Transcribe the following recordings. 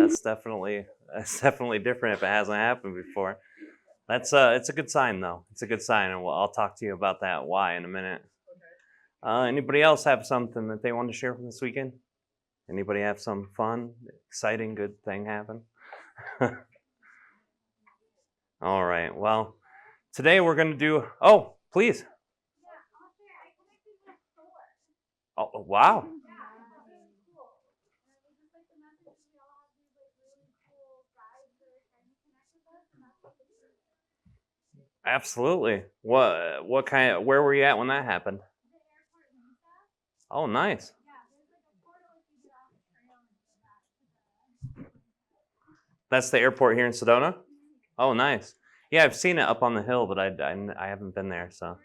that's definitely different if it hasn't happened before. It's a good sign though. It's a good sign, and I'll talk to you about that why in a minute. Anybody else have something that they want to share from this weekend? Anybody have some fun, exciting, good thing happen? All right. Well, today we're going to do. Oh, please. Oh, wow. Absolutely. What kind of, where were you at when that happened? Oh, nice. That's the airport here in Sedona? Oh, nice. Yeah, I've seen it up on the hill, but I haven't been there, so.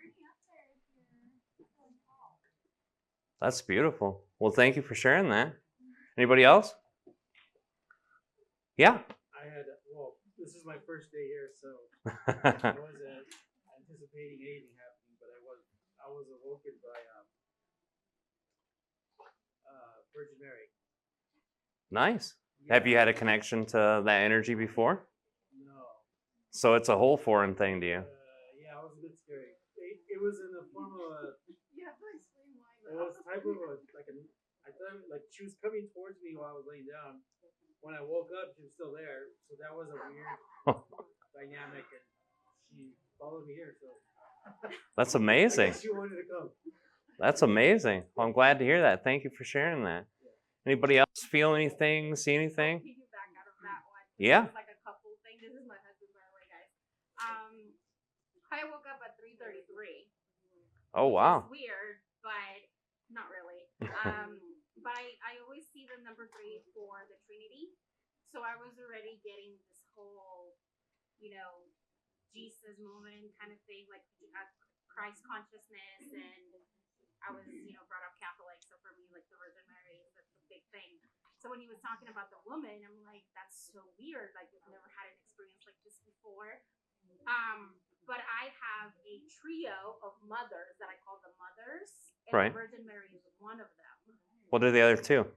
That's beautiful. Well, thank you for sharing that. Anybody else? Yeah. This is my first day here, so I wasn't anticipating anything happening, but I was awoken by Virgin Mary. Nice. Yeah. Have you had a connection to that energy before? No. So it's a whole foreign thing to you. Yeah, it was a bit scary. It was in the form of a. Yeah, please explain why. It was type of I thought like she was coming towards me while I was laying down. When I woke up, she was still there. So that was a weird dynamic, and she followed me here. So That's I amazing. guess she wanted to come. That's amazing. Well, I'm glad to hear that. Thank you for sharing that. Anybody else feel anything, see anything? Piggyback out of that one. Yeah. It's like a couple thing. This is my husband, by the way, guys. I woke up at 3:33. Oh, wow. It's weird, but not really. But I always see the number 3 for the Trinity. So I was already getting this whole, Jesus movement kind of thing, like Christ consciousness, and I was, brought up Catholic, so for me, like the Virgin Mary is a big thing. So when he was talking about the woman, I'm like, that's so weird. Like I've never had an experience like this before. But I have a trio of mothers that I call the mothers, and Right. the Virgin Mary is one of them. What are the other two?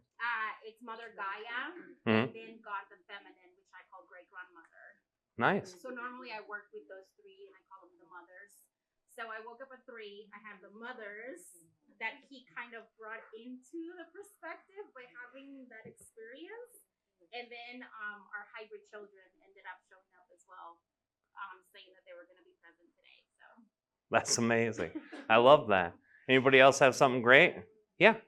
It's Mother Gaia, Mhm. and then God the Feminine, which I call Great Grandmother. Nice. So normally I work with those 3, and I call them the mothers. So I woke up at 3. I have the mothers that he kind of brought into the perspective by having that experience. And then our hybrid children ended up showing up as well, saying that they were going to be present today. So That's amazing. I love that. Anybody else have something great? Yeah.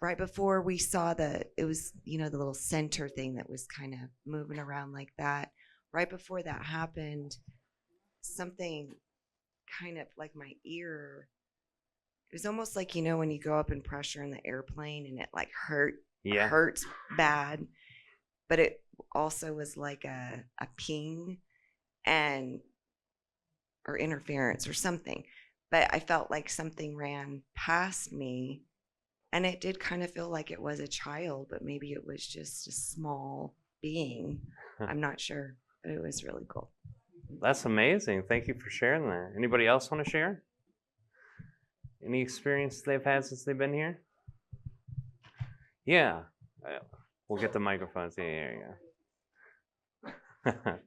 Right before we saw it was, the little center thing that was kind of moving around like that. Right before that happened, something kind of like my ear, it was almost like, when you go up in pressure in the airplane and it like hurts bad, but it also was like a ping or interference or something. But I felt like something ran past me. And it did kind of feel like it was a child, but maybe it was just a small being. I'm not sure, but it was really cool. That's amazing. Thank you for sharing that. Anybody else want to share? Any experience they've had since they've been here? Yeah. We'll get the microphones. Yeah, there you go.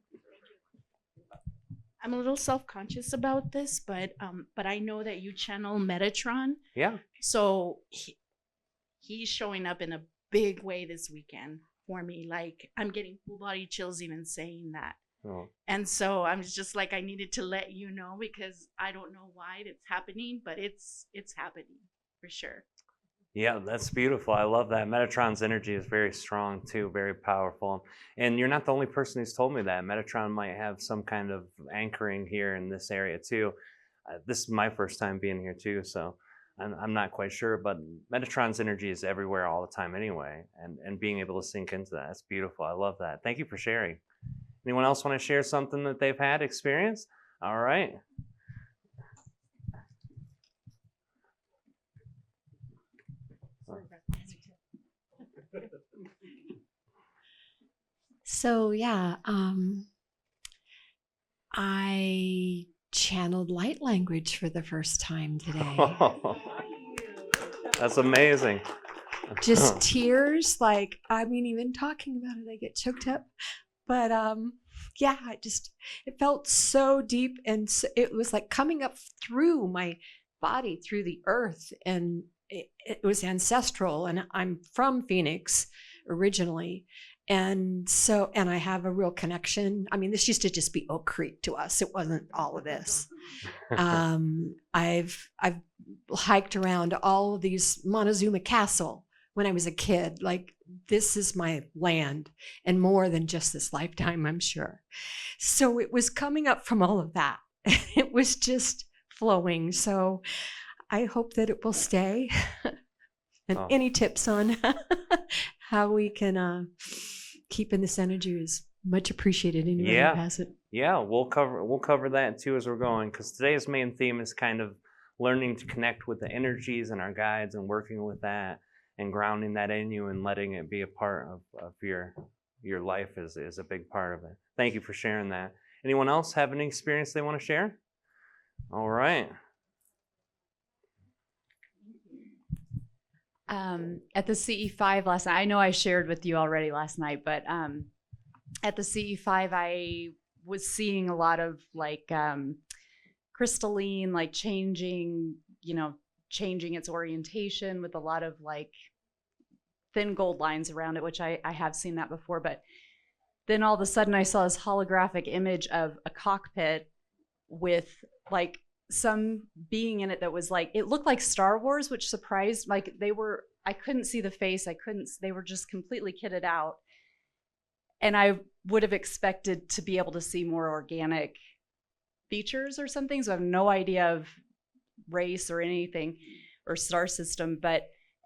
I'm a little self-conscious about this, but I know that you channel Metatron. Yeah. So he's showing up in a big way this weekend for me. Like I'm getting full body chills even saying that. Oh. And so I'm just like, I needed to let you know because I don't know why it's happening, but it's happening for sure. Yeah, that's beautiful. I love that. Metatron's energy is very strong too, very powerful. And you're not the only person who's told me that. Metatron might have some kind of anchoring here in this area too. This is my first time being here too, so I'm not quite sure, but Metatron's energy is everywhere all the time anyway, and being able to sink into that, that's beautiful. I love that. Thank you for sharing. Anyone else want to share something that they've had experience? All right. So yeah, I channeled light language for the first time today. That's amazing. Just tears, like, I mean, even talking about it, I get choked up. But yeah, it felt so deep, and it was like coming up through my body, through the earth, and it was ancestral. And I'm from Phoenix originally. And I have a real connection. I mean, this used to just be Oak Creek to us. It wasn't all of this. I've hiked around all of these Montezuma Castle when I was a kid. Like, this is my land, and more than just this lifetime, I'm sure. So it was coming up from all of that. It was just flowing. So I hope that it will stay. And any tips on how we can keep in this energy is much appreciated. Anybody who has it. Yeah, we'll cover that too as we're going, because today's main theme is kind of learning to connect with the energies and our guides and working with that and grounding that in you and letting it be a part of your life is a big part of it. Thank you for sharing that. Anyone else have any experience they want to share? All right. At the CE5 last night, I know I shared with you already last night, but at the CE5, I was seeing a lot of like crystalline, like changing its orientation with a lot of like thin gold lines around it, which I have seen that before. But then all of a sudden I saw this holographic image of a cockpit with like some being in it that was like, it looked like Star Wars, which surprised, like I couldn't see the face. They were just completely kitted out. And I would have expected to be able to see more organic features or something. So I have no idea of race or anything or star system,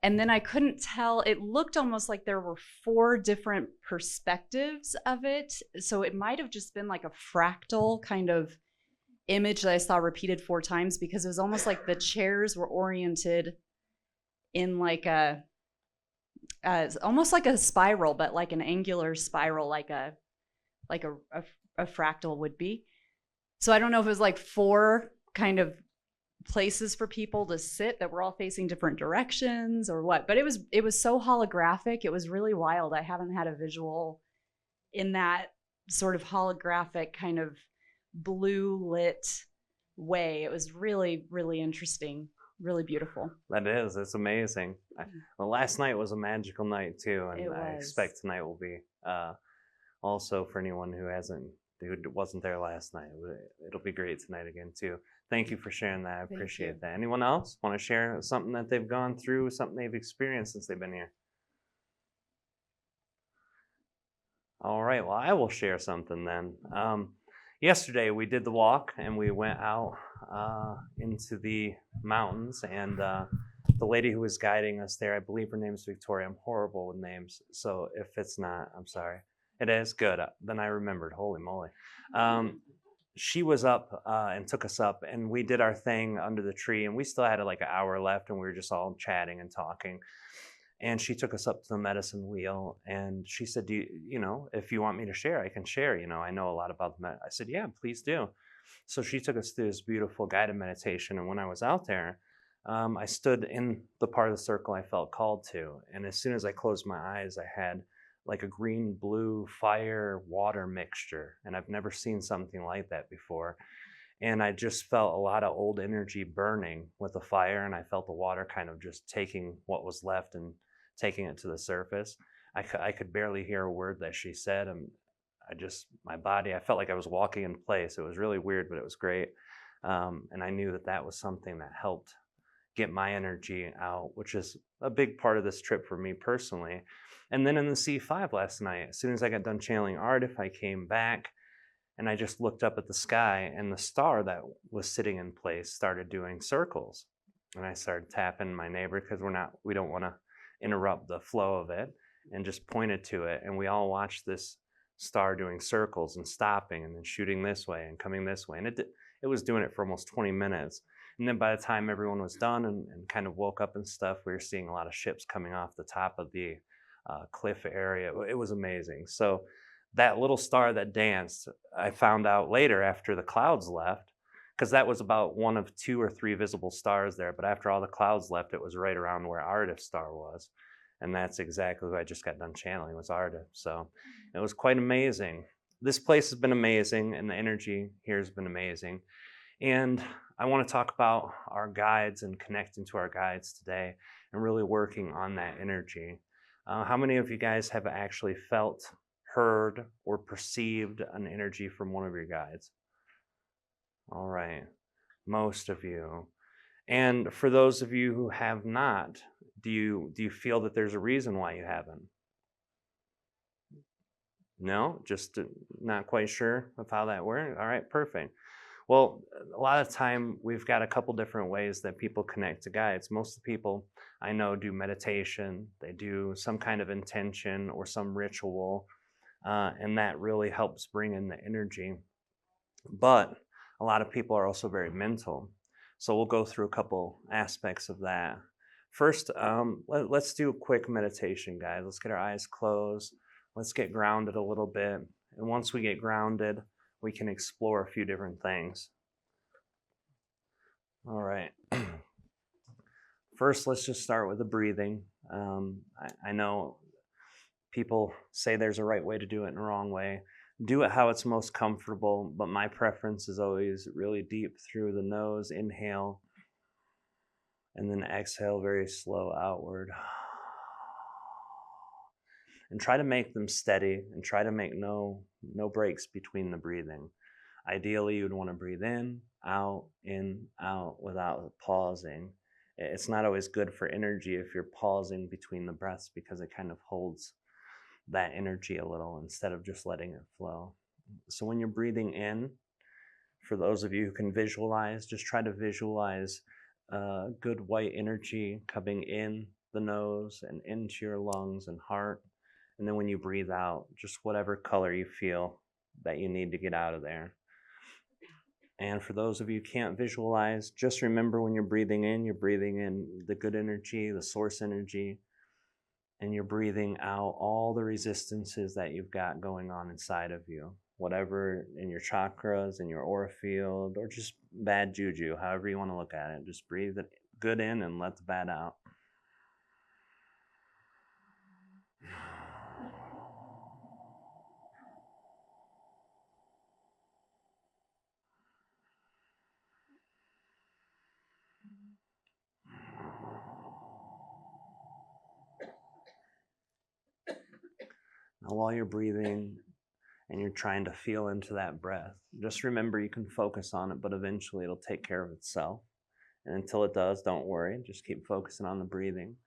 and then I couldn't tell, it looked almost like there were 4 different perspectives of it. So it might have just been like a fractal kind of image that I saw repeated 4 times, because it was almost like the chairs were oriented in like almost like a spiral, but like an angular spiral, like a fractal would be. So I don't know if it was like 4 kind of places for people to sit that were all facing different directions or what, but it was so holographic. It was really wild. I haven't had a visual in that sort of holographic kind of blue lit way. It was really, really interesting, really beautiful. That is. It's amazing. Well, last night was a magical night too, and I expect tonight will be also for anyone who wasn't there last night. It'll be great tonight again too. Thank you for sharing that. I appreciate that. Anyone else want to share something that they've gone through, something they've experienced since they've been here? All right. Well, I will share something then. Yesterday we did the walk and we went out into the mountains, and the lady who was guiding us there, I believe her name is Victoria. I'm horrible with names, so if it's not, I'm sorry. It is good. Then I remembered. Holy moly. She was up and took us up, and we did our thing under the tree, and we still had like an hour left, and we were just all chatting and talking. And she took us up to the medicine wheel, and she said, if you want me to share, I can share. I know a lot about the I said, yeah, please do. So she took us through this beautiful guided meditation, and when I was out there, I stood in the part of the circle I felt called to, and as soon as I closed my eyes, I had like a green, blue, fire, water mixture. And I've never seen something like that before. And I just felt a lot of old energy burning with the fire. And I felt the water kind of just taking what was left and taking it to the surface. I could barely hear a word that she said. And I felt like I was walking in place. It was really weird, but it was great. And I knew that was something that helped get my energy out, which is a big part of this trip for me personally. And then in the C5 last night, as soon as I got done channeling Ardif, I came back and I just looked up at the sky, and the star that was sitting in place started doing circles. And I started tapping my neighbor, because we don't want to interrupt the flow of it, and just pointed to it. And we all watched this star doing circles and stopping and then shooting this way and coming this way. And it was doing it for almost 20 minutes. And then by the time everyone was done and kind of woke up and stuff, we were seeing a lot of ships coming off the top of the cliff area. It was amazing. So that little star that danced, I found out later after the clouds left, because that was about one of 2 or 3 visible stars there. But after all the clouds left, it was right around where Ardif star was. And that's exactly who I just got done channeling, was Ardif. So it was quite amazing. This place has been amazing, and the energy here has been amazing. And I want to talk about our guides and connecting to our guides today and really working on that energy. How many of you guys have actually felt, heard, or perceived an energy from one of your guides? All right, most of you. And for those of you who have not, do you feel that there's a reason why you haven't? No, just not quite sure of how that works. All right, perfect. Well, a lot of time we've got a couple different ways that people connect to guides. Most of the people I know do meditation, they do some kind of intention or some ritual, and that really helps bring in the energy. But a lot of people are also very mental. So we'll go through a couple aspects of that. First, let's do a quick meditation, guys. Let's get our eyes closed. Let's get grounded a little bit. And once we get grounded, we can explore a few different things. All right. First, let's just start with the breathing. I know people say there's a right way to do it and a wrong way. Do it how it's most comfortable, but my preference is always really deep through the nose, inhale, and then exhale very slow outward. And try to make them steady and try to make no breaks between the breathing. Ideally, you'd want to breathe in, out, without pausing. It's not always good for energy if you're pausing between the breaths, because it kind of holds that energy a little instead of just letting it flow. So when you're breathing in, for those of you who can visualize, just try to visualize good white energy coming in the nose and into your lungs and heart. And then when you breathe out, just whatever color you feel that you need to get out of there. And for those of you who can't visualize, just remember when you're breathing in the good energy, the source energy, and you're breathing out all the resistances that you've got going on inside of you, whatever in your chakras, in your aura field, or just bad juju, however you want to look at it. Just breathe the good in and let the bad out. Now, while you're breathing and you're trying to feel into that breath, just remember you can focus on it, but eventually it'll take care of itself. And until it does, don't worry. Just keep focusing on the breathing.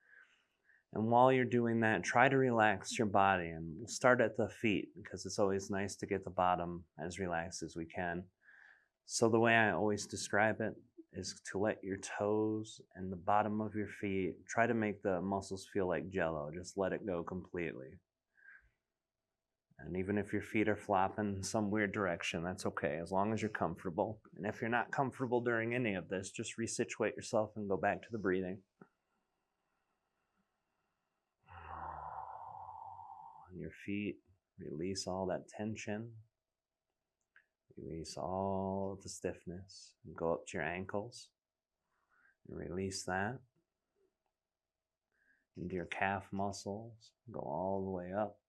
And while you're doing that, try to relax your body. And we'll start at the feet, because it's always nice to get the bottom as relaxed as we can. So the way I always describe it is to let your toes and the bottom of your feet, try to make the muscles feel like jello. Just let it go completely. And even if your feet are flopping in some weird direction, that's okay, as long as you're comfortable. And if you're not comfortable during any of this, just resituate yourself and go back to the breathing. On your feet, release all that tension. Release all of the stiffness. And go up to your ankles and release that. Into your calf muscles. Go all the way up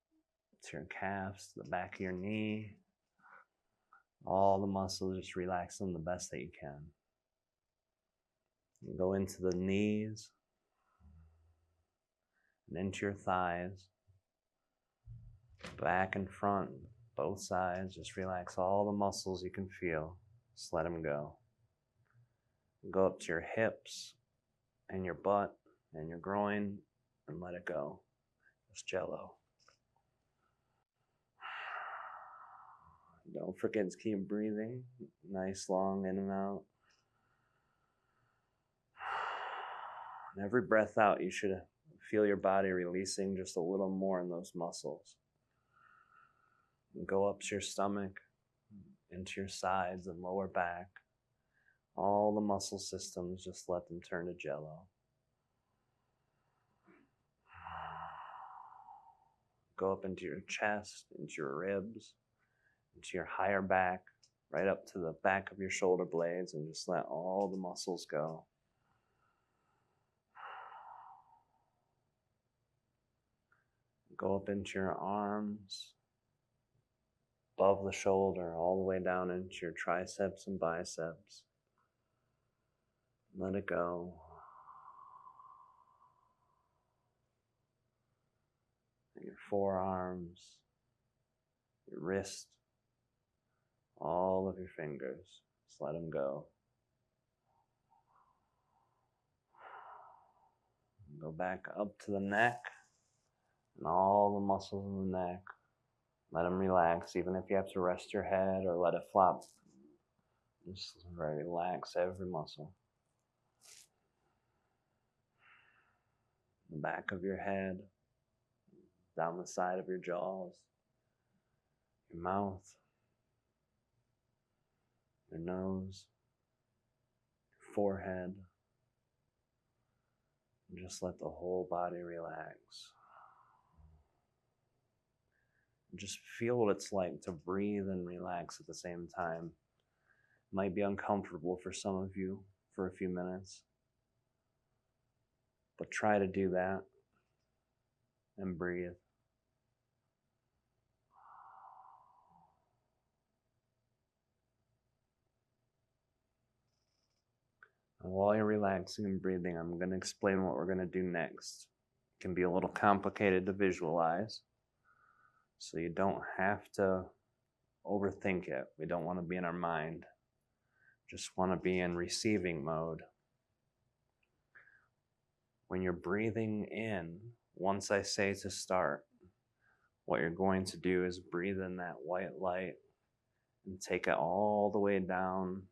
to your calves, to the back of your knee. All the muscles, just relax them the best that you can. And go into the knees and into your thighs, back and front, both sides. Just relax all the muscles you can feel. Just let them go. Go up to your hips and your butt and your groin and let it go. Just jello. Don't forget to keep breathing. Nice, long in and out. And every breath out, you should feel your body releasing just a little more in those muscles. And go up to your stomach, into your sides and lower back. All the muscle systems, just let them turn to jello. Go up into your chest, into your ribs, into your higher back, right up to the back of your shoulder blades, and just let all the muscles go. Go up into your arms, above the shoulder, all the way down into your triceps and biceps. Let it go. And your forearms, your wrist, all of your fingers. Just let them go. Go back up to the neck and all the muscles in the neck. Let them relax, even if you have to rest your head or let it flop. Just relax every muscle. The back of your head, down the side of your jaws, your mouth, your nose, your forehead. And just let the whole body relax. Just feel what it's like to breathe and relax at the same time. It might be uncomfortable for some of you for a few minutes, but try to do that and breathe. And while you're relaxing and breathing, I'm going to explain what we're going to do next. It can be a little complicated to visualize, so you don't have to overthink it. We don't want to be in our mind. Just want to be in receiving mode. When you're breathing in, once I say to start, what you're going to do is breathe in that white light and take it all the way down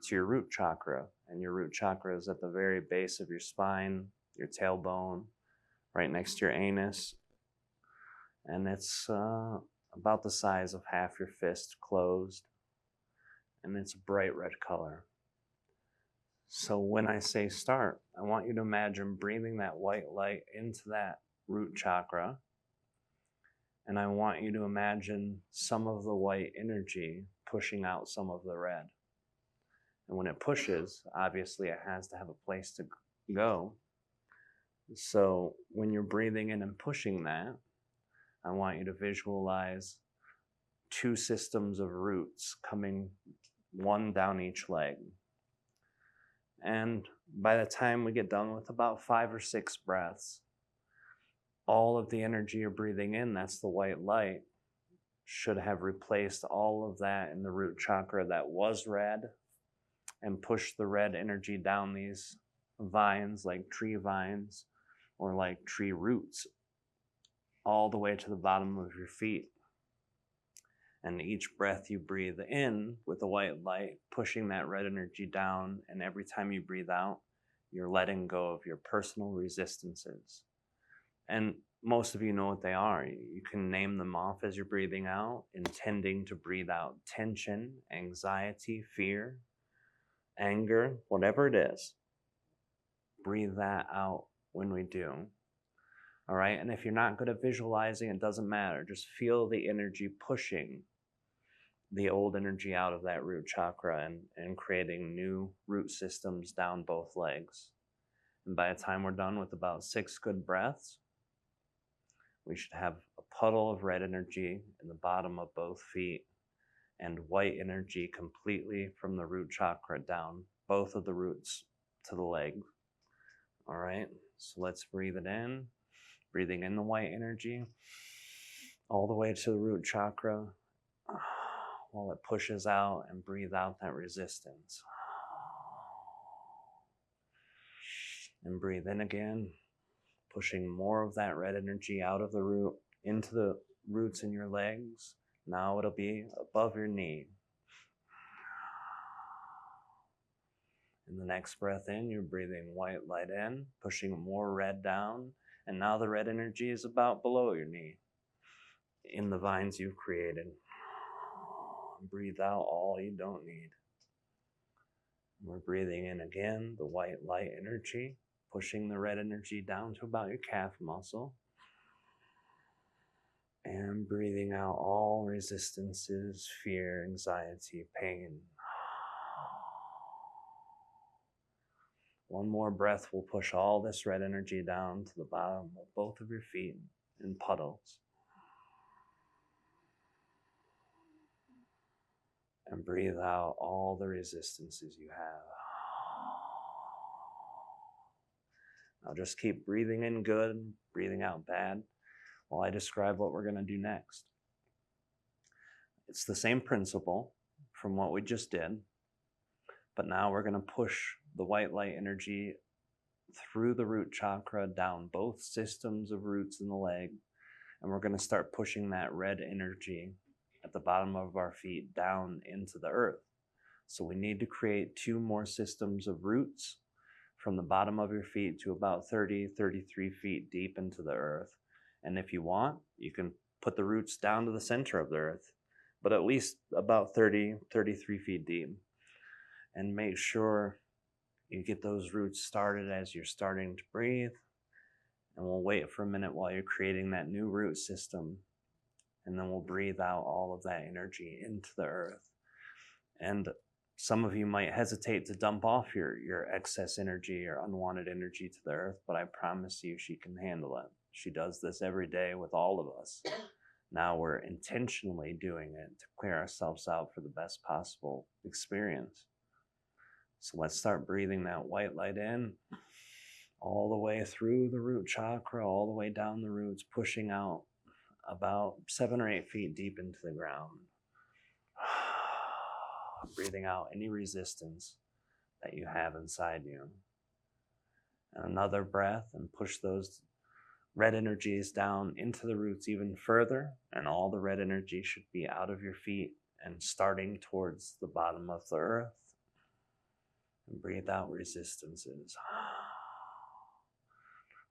to your root chakra. And your root chakra is at the very base of your spine, your tailbone, right next to your anus. And it's about the size of half your fist closed. And it's a bright red color. So when I say start, I want you to imagine breathing that white light into that root chakra. And I want you to imagine some of the white energy pushing out some of the red. And when it pushes, obviously it has to have a place to go. So when you're breathing in and pushing that, I want you to visualize 2 systems of roots coming one down each leg. And by the time we get done with about 5 or 6 breaths, all of the energy you're breathing in, that's the white light, should have replaced all of that in the root chakra that was red and pushed the red energy down these vines, like tree vines or like tree roots, all the way to the bottom of your feet. And each breath you breathe in with the white light, pushing that red energy down, and every time you breathe out, you're letting go of your personal resistances. And most of you know what they are. You can name them off as you're breathing out, intending to breathe out tension, anxiety, fear, anger, whatever it is. Breathe that out when we do. All right, and if you're not good at visualizing, it doesn't matter. Just feel the energy pushing the old energy out of that root chakra and creating new root systems down both legs. And by the time we're done with about 6 good breaths, we should have a puddle of red energy in the bottom of both feet and white energy completely from the root chakra down both of the roots to the leg. All right, so let's breathe it in. Breathing in the white energy all the way to the root chakra while it pushes out, and breathe out that resistance. And breathe in again, pushing more of that red energy out of the root into the roots in your legs. Now it'll be above your knee. In the next breath in, you're breathing white light in, pushing more red down. And now the red energy is about below your knee in the vines you've created. Breathe out all you don't need. We're breathing in again, the white light energy, pushing the red energy down to about your calf muscle. And breathing out all resistances, fear, anxiety, pain. One more breath will push all this red energy down to the bottom of both of your feet in puddles. And breathe out all the resistances you have. Now just keep breathing in good, breathing out bad, while I describe what we're going to do next. It's the same principle from what we just did, but now we're going to push the white light energy through the root chakra, down both systems of roots in the leg, and we're going to start pushing that red energy at the bottom of our feet down into the earth. So we need to create 2 more systems of roots from the bottom of your feet to about 30, 33 feet deep into the earth. And if you want, you can put the roots down to the center of the earth, but at least about 30, 33 feet deep. And make sure you get those roots started as you're starting to breathe. And we'll wait for a minute while you're creating that new root system. And then we'll breathe out all of that energy into the earth. And some of you might hesitate to dump off your excess energy or unwanted energy to the earth, but I promise you she can handle it. She does this every day with all of us. Now we're intentionally doing it to clear ourselves out for the best possible experience. So let's start breathing that white light in, all the way through the root chakra, all the way down the roots, pushing out about 7 or 8 feet deep into the ground. Breathing out any resistance that you have inside you. And another breath, and push those red energies down into the roots even further, and all the red energy should be out of your feet and starting towards the bottom of the earth. And breathe out resistances.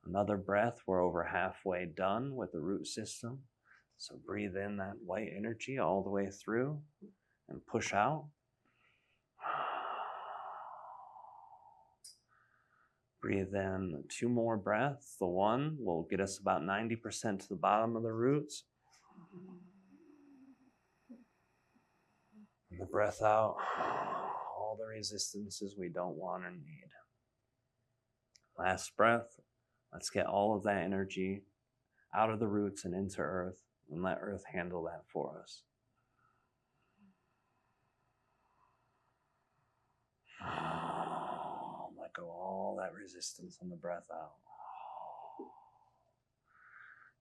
Another breath. We're over halfway done with the root system. So breathe in that white energy all the way through and push out. Breathe in 2 more breaths. The one will get us about 90% to the bottom of the roots. And the breath out, all the resistances we don't want or need. Last breath. Let's get all of that energy out of the roots and into earth, and let earth handle that for us. Let go all that resistance on the breath out.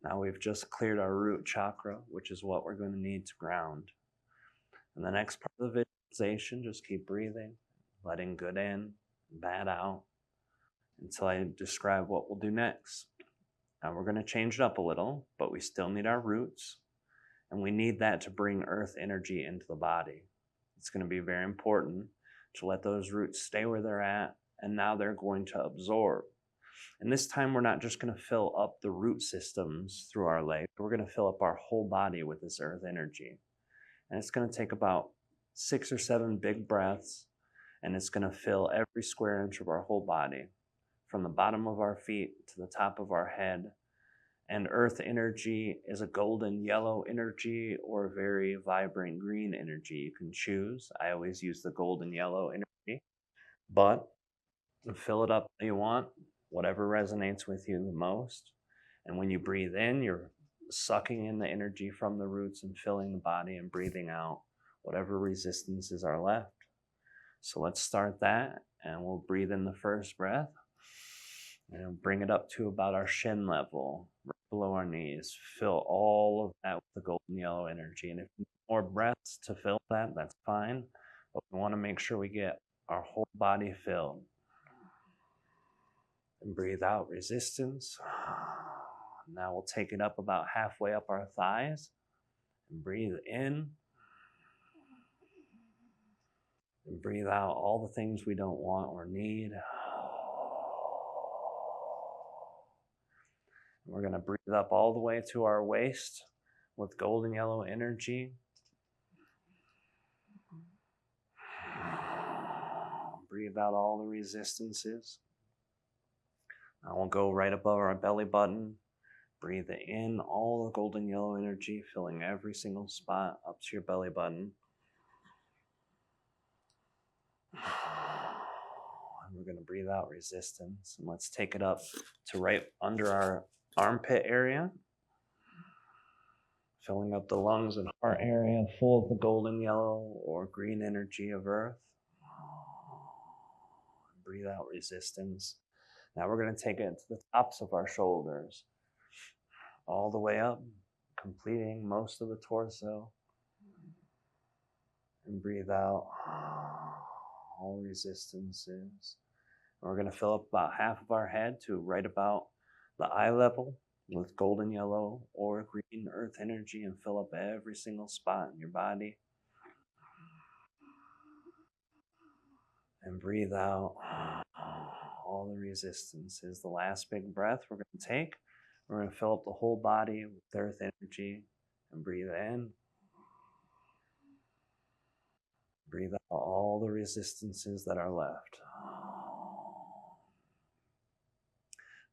Now we've just cleared our root chakra, which is what we're going to need to ground. And the next part of the visualization, just keep breathing, letting good in, bad out, until I describe what we'll do next. Now we're going to change it up a little, but we still need our roots, and we need that to bring earth energy into the body. It's going to be very important to let those roots stay where they're at, and now they're going to absorb. And this time we're not just going to fill up the root systems through our legs, we're going to fill up our whole body with this earth energy. And it's going to take about 6 or 7 big breaths, and it's going to fill every square inch of our whole body, from the bottom of our feet to the top of our head. And earth energy is a golden yellow energy or a very vibrant green energy. You can choose. I always use the golden yellow energy, but fill it up how you want, whatever resonates with you the most. And when you breathe in, you're sucking in the energy from the roots and filling the body, and breathing out whatever resistances are left. So let's start that, and we'll breathe in the first breath and bring it up to about our shin level, right below our knees. Fill all of that with the golden yellow energy. And if you need more breaths to fill that, that's fine. But we want to make sure we get our whole body filled. And breathe out resistance. Now we'll take it up about halfway up our thighs. And breathe in. And breathe out all the things we don't want or need. We're going to breathe up all the way to our waist with golden yellow energy. Breathe out all the resistances. Now we'll go right above our belly button, Breathe in all the golden yellow energy, filling every single spot up to your belly button. And we're going to breathe out resistance. And let's take it up to right under our armpit area, filling up the lungs and heart area full of the golden yellow or green energy of earth. Breathe out resistance. Now we're going to take it to the tops of our shoulders, all the way up, completing most of the torso. And breathe out all resistances. And we're going to fill up about half of our head to right about the eye level with golden yellow or green earth energy, and fill up every single spot in your body. And breathe out all the resistances. The last big breath we're going to take, we're going to fill up the whole body with earth energy, and breathe in. Breathe out all the resistances that are left.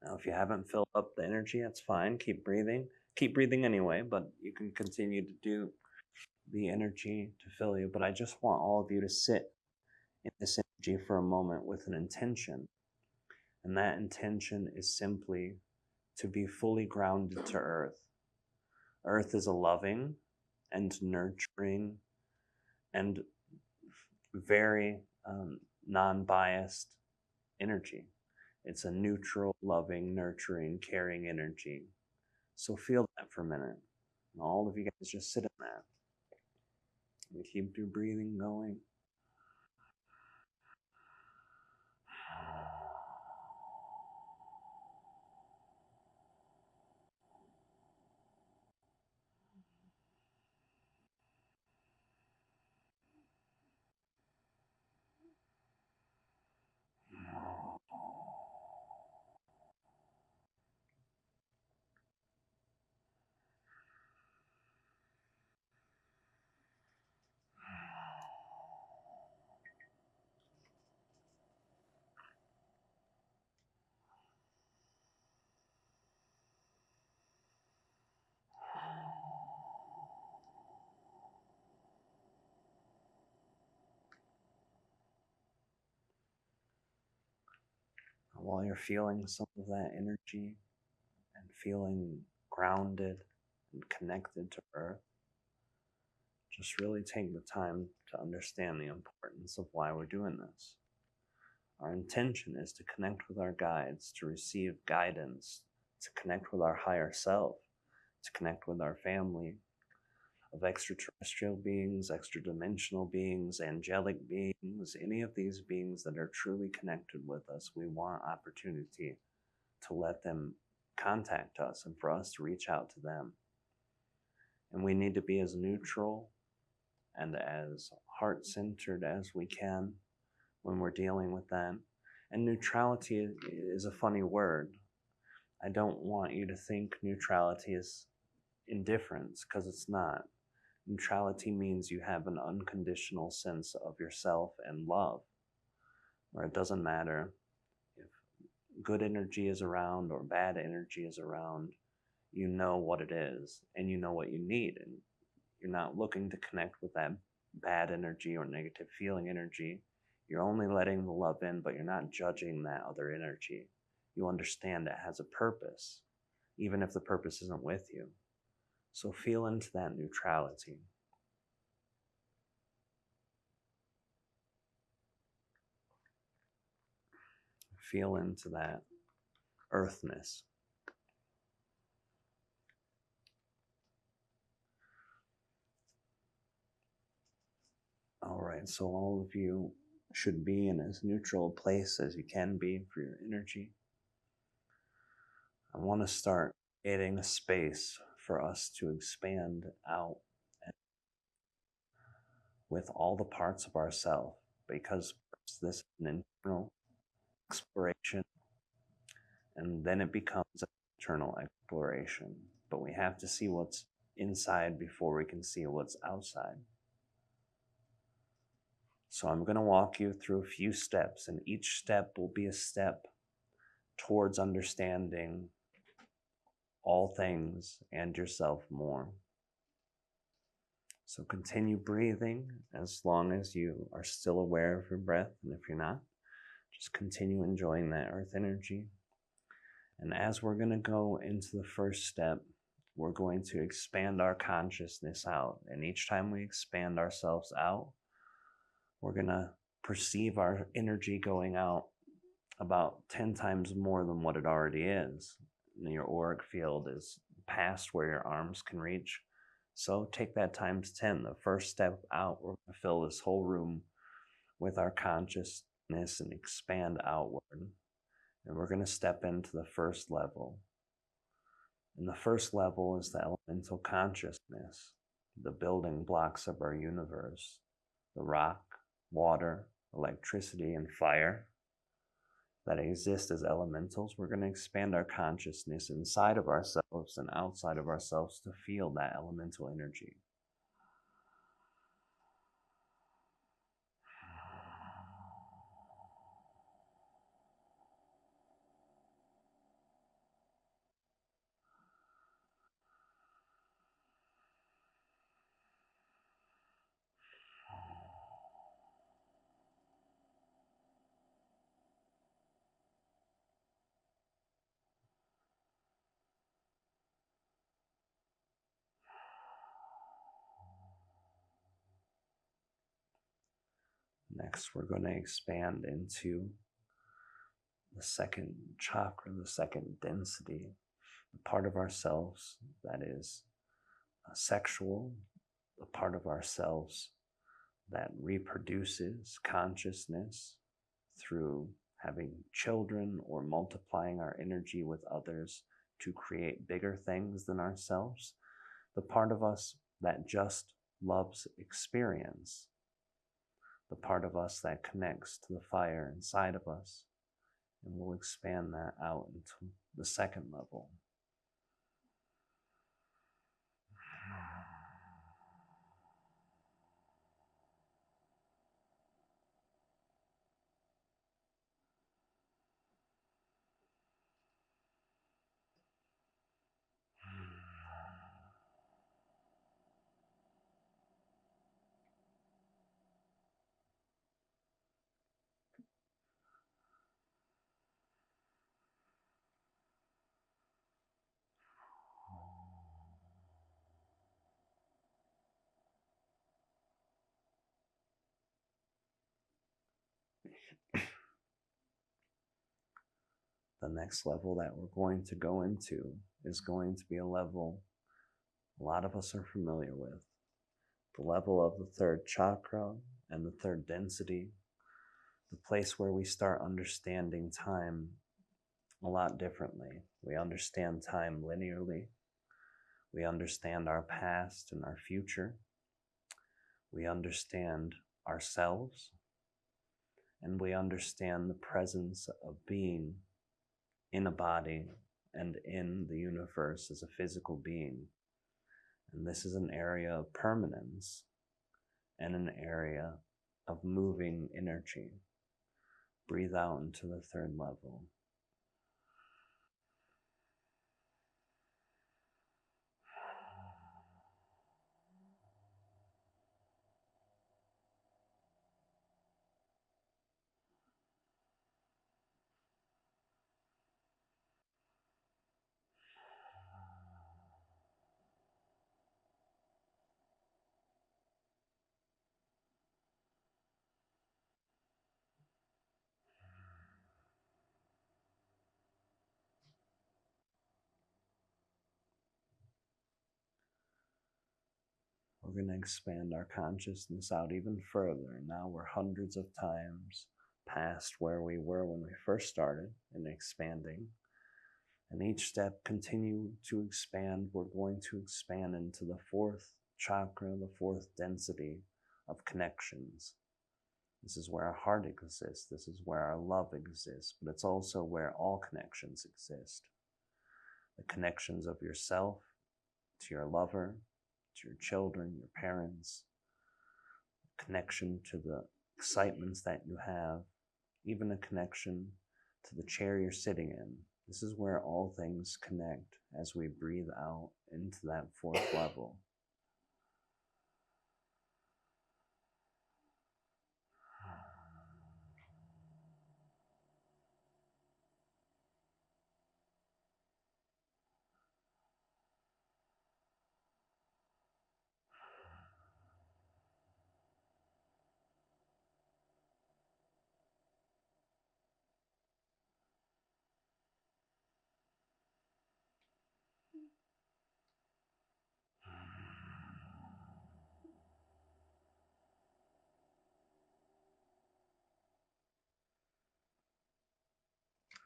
Now, if you haven't filled up the energy, that's fine. Keep breathing. Keep breathing anyway, but you can continue to do the energy to fill you. But I just want all of you to sit in this energy for a moment with an intention. And that intention is simply to be fully grounded to Earth. Earth is a loving and nurturing and very non-biased energy. It's a neutral, loving, nurturing, caring energy. So feel that for a minute. And all of you guys just sit in that. And keep your breathing going. While you're feeling some of that energy and feeling grounded and connected to Earth, just really take the time to understand the importance of why we're doing this. Our intention is to connect with our guides, to receive guidance, to connect with our higher self, to connect with our family of extraterrestrial beings, extra-dimensional beings, angelic beings, any of these beings that are truly connected with us. We want opportunity to let them contact us and for us to reach out to them. And we need to be as neutral and as heart-centered as we can when we're dealing with them. And neutrality is a funny word. I don't want you to think neutrality is indifference, because it's not. Neutrality means you have an unconditional sense of yourself and love, where it doesn't matter if good energy is around or bad energy is around. You know what it is and you know what you need, and you're not looking to connect with that bad energy or negative feeling energy. You're only letting the love in, but you're not judging that other energy. You understand it has a purpose, even if the purpose isn't with you. So feel into that neutrality. Feel into that earthness. All right, so all of you should be in as neutral a place as you can be for your energy. I want to start creating a space for us to expand out with all the parts of ourself, because this is an internal exploration, and then it becomes an internal exploration. But we have to see what's inside before we can see what's outside. So I'm going to walk you through a few steps, and each step will be a step towards understanding all things and yourself more. So continue breathing as long as you are still aware of your breath, and if you're not, just continue enjoying that earth energy. And as we're going to go into the first step, we're going to expand our consciousness out. And each time we expand ourselves out, we're going to perceive our energy going out about 10 times more than what it already is. And your auric field is past where your arms can reach. So take that times 10. The first step out, we're going to fill this whole room with our consciousness and expand outward. And we're going to step into the first level. And the first level is the elemental consciousness, the building blocks of our universe, the rock, water, electricity, and fire that exist as elementals. We're going to expand our consciousness inside of ourselves and outside of ourselves to feel that elemental energy. Next, we're going to expand into the second chakra, the second density, the part of ourselves that is sexual, the part of ourselves that reproduces consciousness through having children or multiplying our energy with others to create bigger things than ourselves, the part of us that just loves experience, the part of us that connects to the fire inside of us, and we'll expand that out into the second level. The next level that we're going to go into is going to be a level a lot of us are familiar with. The level of the third chakra and the third density, the place where we start understanding time a lot differently. We understand time linearly. We understand our past and our future. We understand ourselves. And we understand the presence of being in a body and in the universe as a physical being. And this is an area of permanence and an area of moving energy. Breathe out into the third level. We're going to expand our consciousness out even further. Now we're hundreds of times past where we were when we first started in expanding. And each step continue to expand. We're going to expand into the fourth chakra, the fourth density of connections. This is where our heart exists. This is where our love exists. But it's also where all connections exist. The connections of yourself to your lover, to your children, your parents, connection to the excitements that you have, even a connection to the chair you're sitting in, This is where all things connect as we breathe out into that fourth level.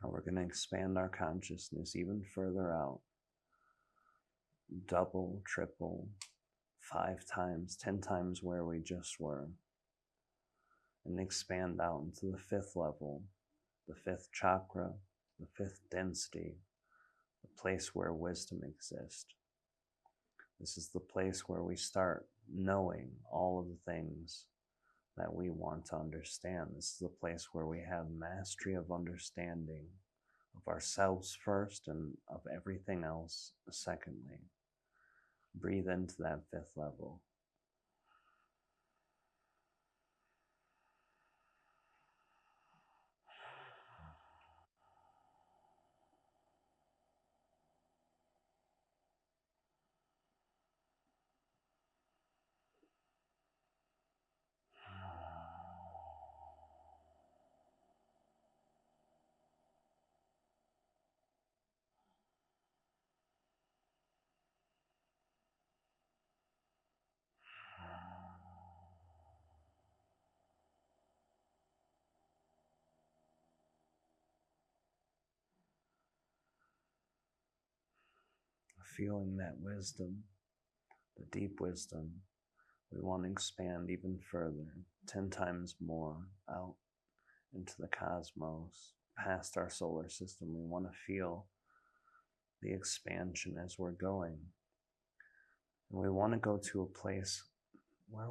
Now we're going to expand our consciousness even further out. Double, triple, 5 times, 10 times where we just were. And expand out into the 5th level, the 5th chakra, the 5th density, the place where wisdom exists. This is the place where we start knowing all of the things that we want to understand. This is the place where we have mastery of understanding of ourselves first and of everything else secondly. Breathe into that 5th level. Feeling that wisdom, the deep wisdom, we want to expand even further, 10 times more out into the cosmos, past our solar system. We want to feel the expansion as we're going. And we want to go to a place where,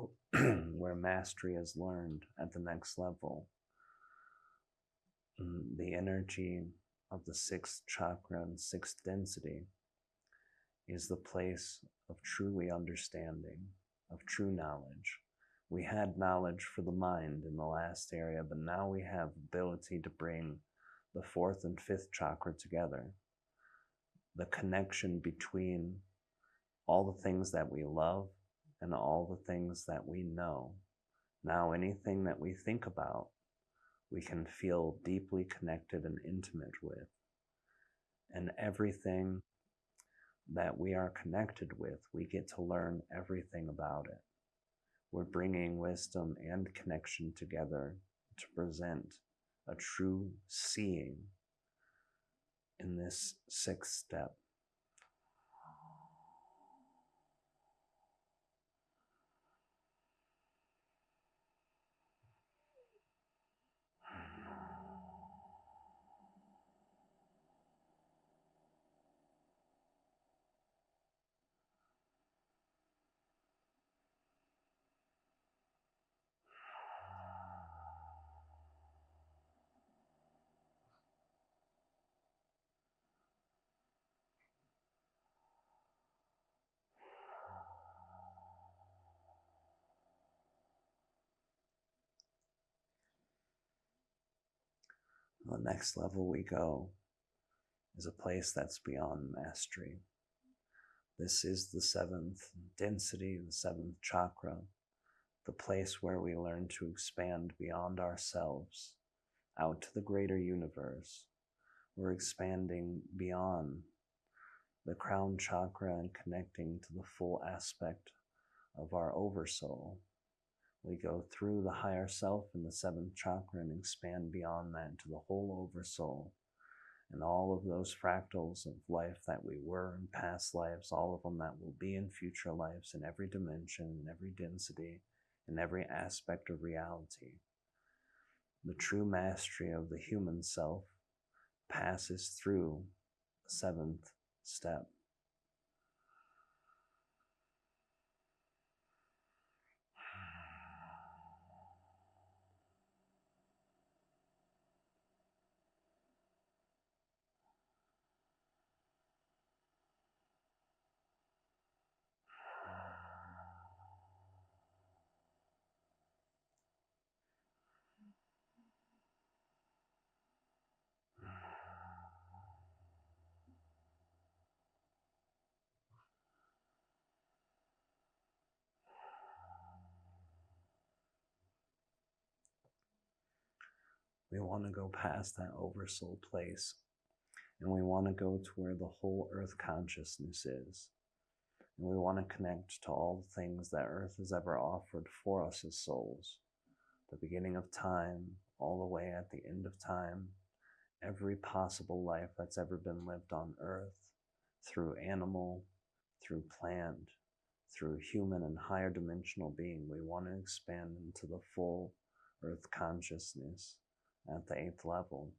where mastery is learned at the next level. The energy of the 6th chakra and 6th density is the place of truly understanding, of true knowledge. We had knowledge for the mind in the last area, but now we have ability to bring the 4th and 5th chakra together. The connection between all the things that we love and all the things that we know. Now anything that we think about, we can feel deeply connected and intimate with. And everything that we are connected with, we get to learn everything about it. We're bringing wisdom and connection together to present a true seeing in this 6th step. The next level we go is a place that's beyond mastery. This is the 7th density, the 7th chakra, the place where we learn to expand beyond ourselves, out to the greater universe. We're expanding beyond the crown chakra and connecting to the full aspect of our oversoul. We go through the higher self in the 7th chakra and expand beyond that into the whole oversoul. And all of those fractals of life that we were in past lives, all of them that will be in future lives, in every dimension, in every density, in every aspect of reality. The true mastery of the human self passes through the 7th step. We want to go past that oversoul place, and we want to go to where the whole earth consciousness is. And we want to connect to all the things that earth has ever offered for us as souls. The beginning of time, all the way at the end of time, every possible life that's ever been lived on earth, through animal, through plant, through human and higher dimensional being. We want to expand into the full earth consciousness at the 8th level.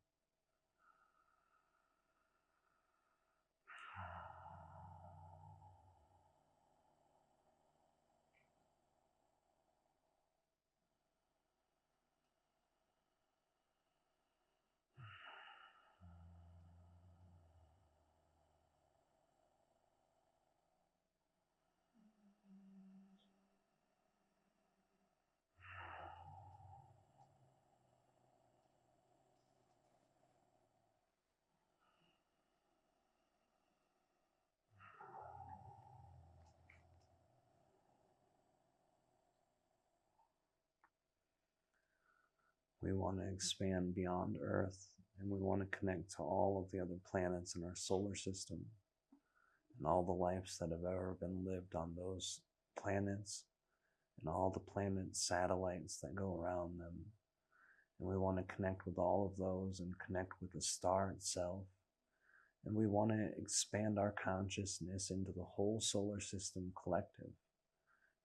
We want to expand beyond Earth, and we want to connect to all of the other planets in our solar system and all the lives that have ever been lived on those planets and all the planet satellites that go around them. And we want to connect with all of those and connect with the star itself. And we want to expand our consciousness into the whole solar system collective.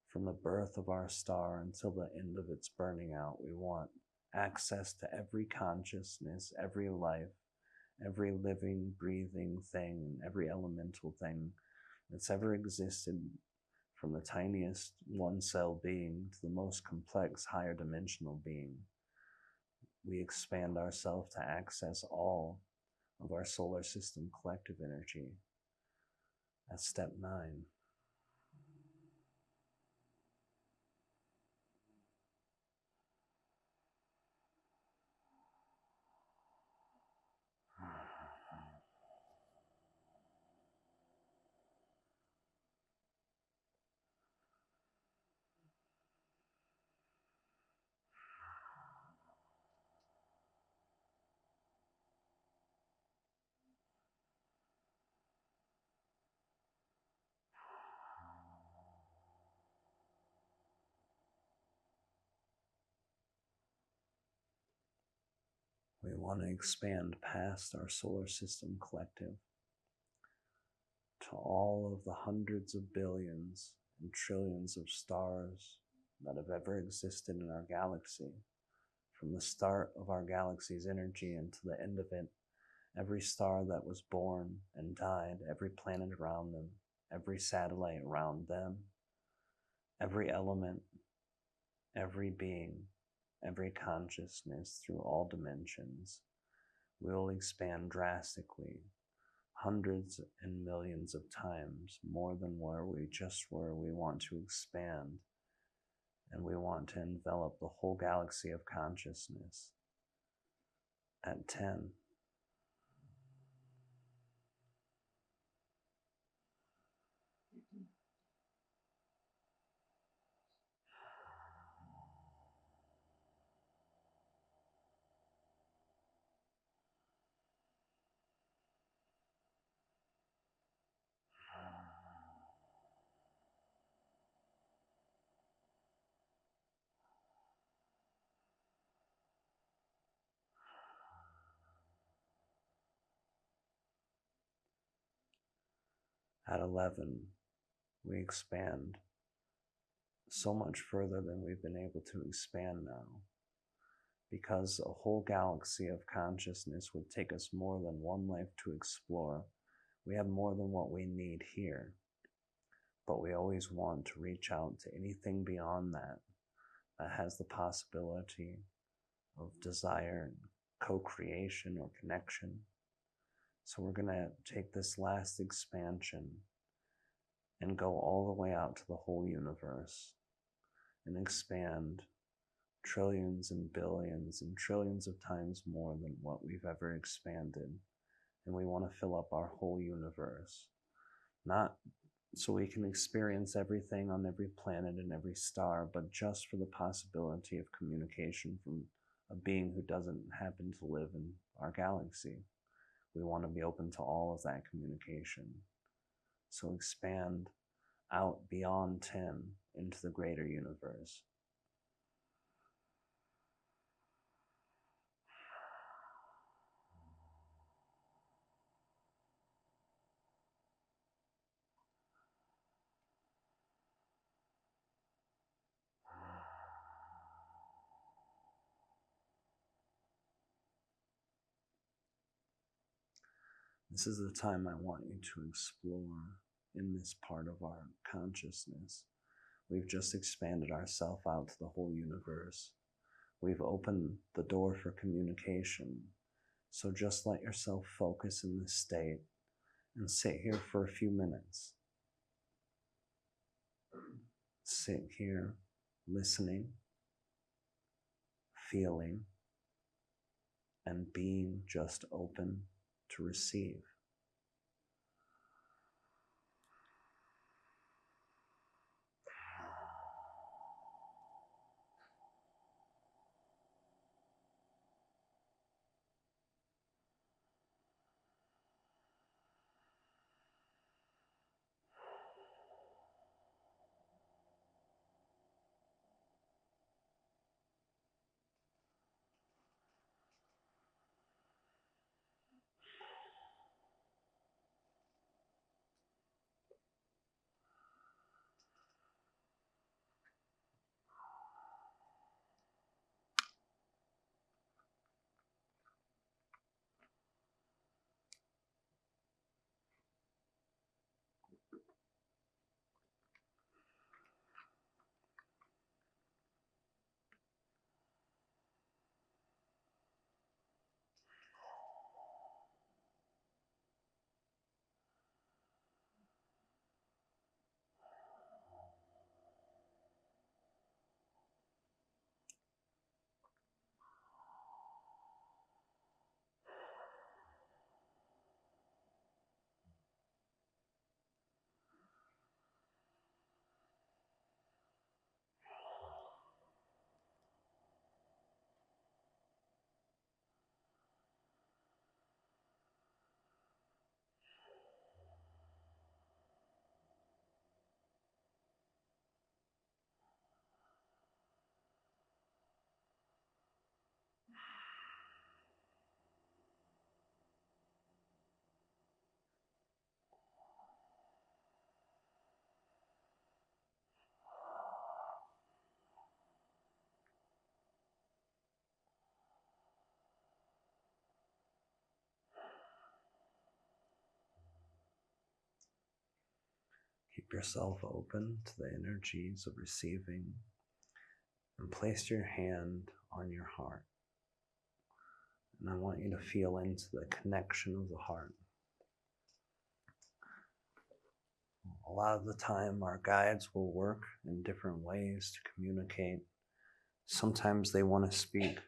From the birth of our star until the end of its burning out, we want access to every consciousness, every life, every living, breathing thing, every elemental thing that's ever existed, from the tiniest one-cell being to the most complex higher dimensional being. We expand ourselves to access all of our solar system collective energy. That's step 9. We want to expand past our solar system collective to all of the hundreds of billions and trillions of stars that have ever existed in our galaxy. From the start of our galaxy's energy and to the end of it, every star that was born and died, every planet around them, every satellite around them, every element, every being, every consciousness through all dimensions will expand drastically, hundreds and millions of times more than where we just were. We want to expand, and we want to envelop the whole galaxy of consciousness. At 10, at 11, we expand so much further than we've been able to expand now, because a whole galaxy of consciousness would take us more than one life to explore. We have more than what we need here, but we always want to reach out to anything beyond that that has the possibility of desire, co-creation, or connection. So we're going to take this last expansion and go all the way out to the whole universe and expand trillions and billions and trillions of times more than what we've ever expanded. And we want to fill up our whole universe, not so we can experience everything on every planet and every star, but just for the possibility of communication from a being who doesn't happen to live in our galaxy. We want to be open to all of that communication. So expand out beyond 10 into the greater universe. This is the time I want you to explore in this part of our consciousness. We've just expanded ourselves out to the whole universe. We've opened the door for communication. So just let yourself focus in this state and sit here for a few minutes. Sit here listening, feeling, and being just open to receive. Keep yourself open to the energies of receiving and place your hand on your heart. And I want you to feel into the connection of the heart. A lot of the time, our guides will work in different ways to communicate. Sometimes they want to speak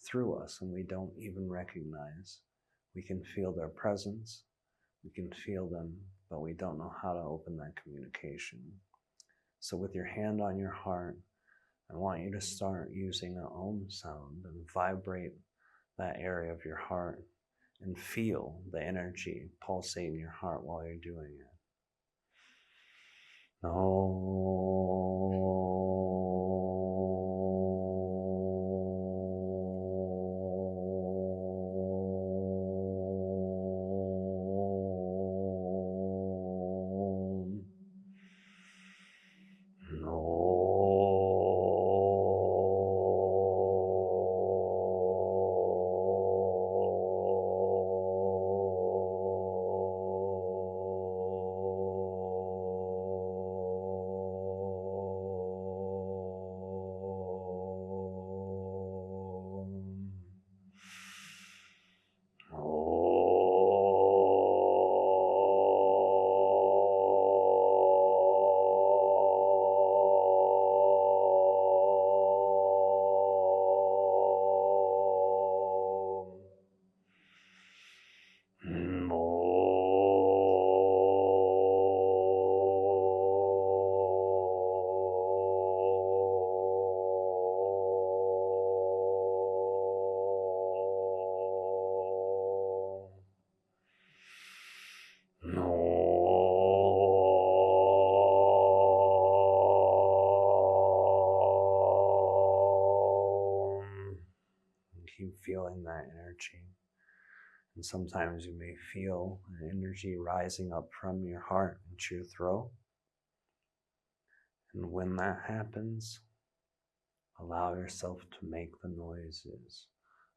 through us and we don't even recognize. We can feel their presence, we can feel them, but we don't know how to open that communication. So with your hand on your heart, I want you to start using an Om sound and vibrate that area of your heart and feel the energy pulsate in your heart while you're doing it. feeling that energy. And sometimes you may feel an energy rising up from your heart into your throat. And when that happens, allow yourself to make the noises.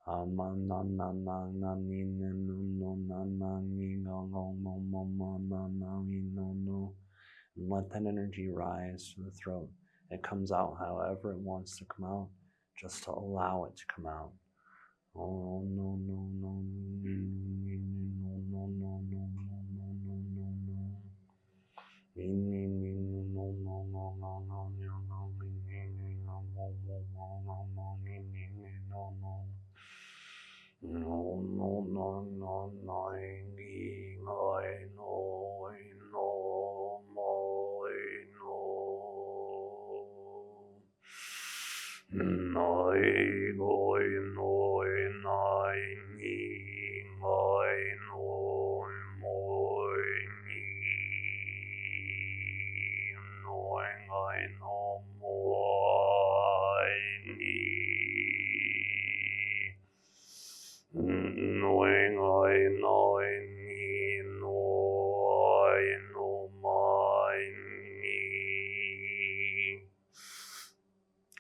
And let that energy rise to the throat. It comes out however it wants to come out, just to allow it to come out. Oh no no no no no no no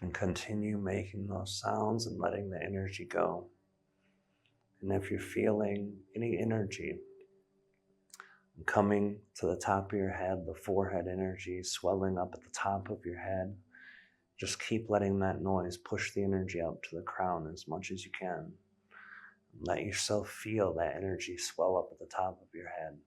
And continue making those sounds and letting the energy go. And if you're feeling any energy coming to the top of your head, the forehead energy swelling up at the top of your head, just keep letting that noise push the energy up to the crown as much as you can. Let yourself feel that energy swell up at the top of your head.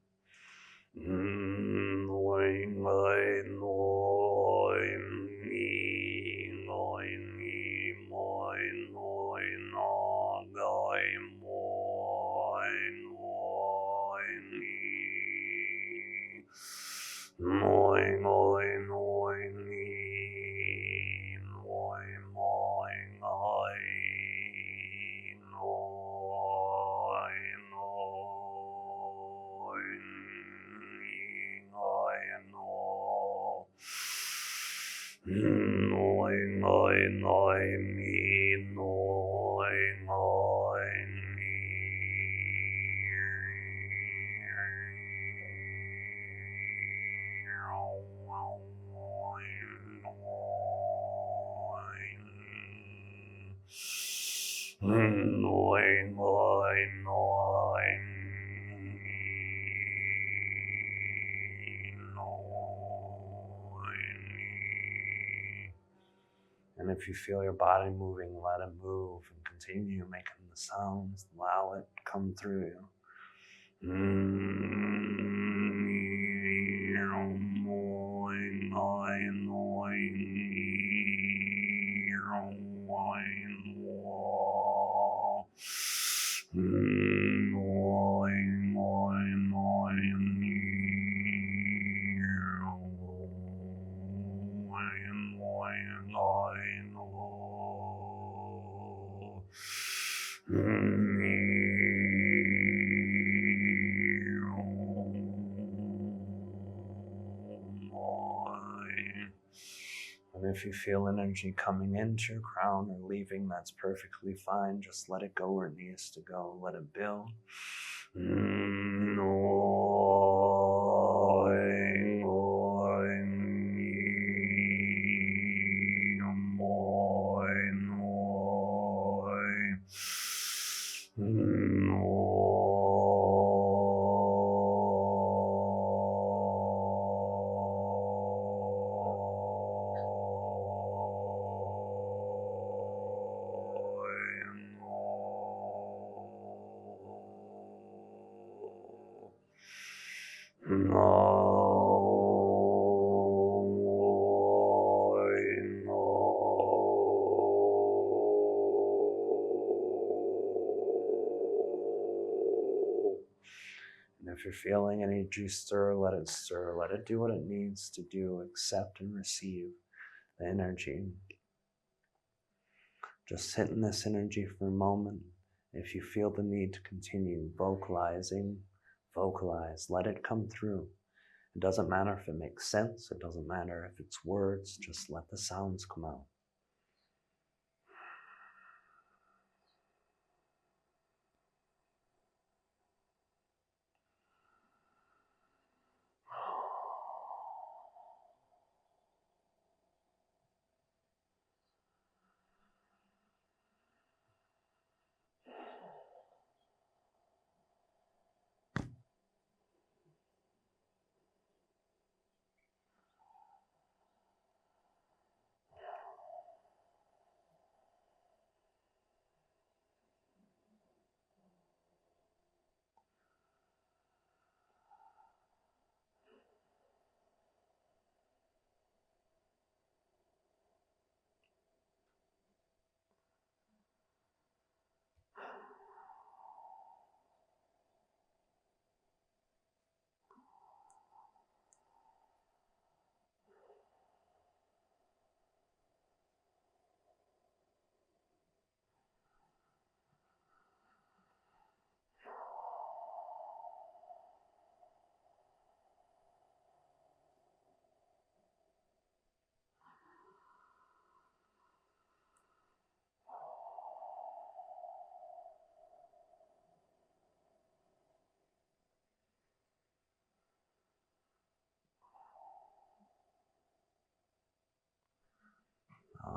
And if you feel your body moving, let it move and continue making the sounds. Allow it to come through you. And if you feel energy coming into your crown or leaving, that's perfectly fine. Just let it go where it needs to go. Let it build. And if you're feeling energy stir, let it stir. Let it do what it needs to do. Accept and receive the energy. Just sit in this energy for a moment. If you feel the need to continue vocalizing, vocalize. Let it come through. It doesn't matter if it makes sense. It doesn't matter if it's words. Just let the sounds come out.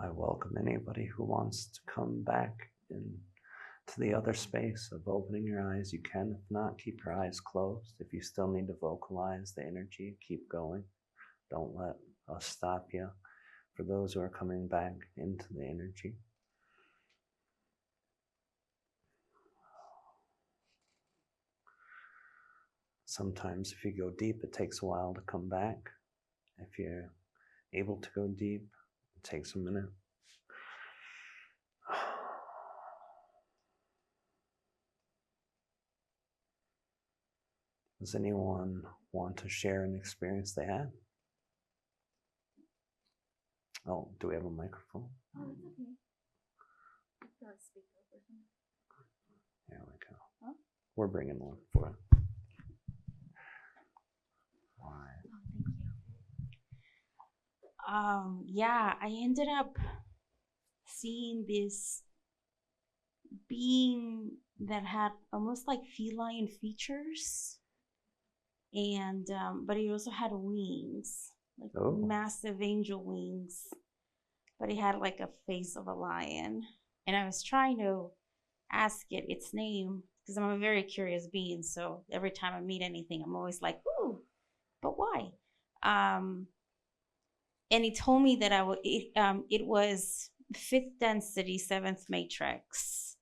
I welcome anybody who wants to come back into the other space of opening your eyes. You can. If not, keep your eyes closed. If you still need to vocalize the energy, keep going. Don't let us stop you. For those who are coming back into the energy, sometimes if you go deep, it takes a while to come back. If you're able to go deep, it takes a minute. Does anyone want to share an experience they had? Oh, do we have a microphone? Oh, it's okay. I've got a speaker or something. There we go. Huh? We're bringing one for it. All right. Oh, thank you. Yeah, I ended up seeing this being that had almost like feline features, and but he also had wings, like massive angel wings, but he had like a face of a lion. And I was trying to ask it its name because I'm a very curious being, so every time I meet anything I'm always like, ooh, but why? And he told me that it was 5th density 7th matrix.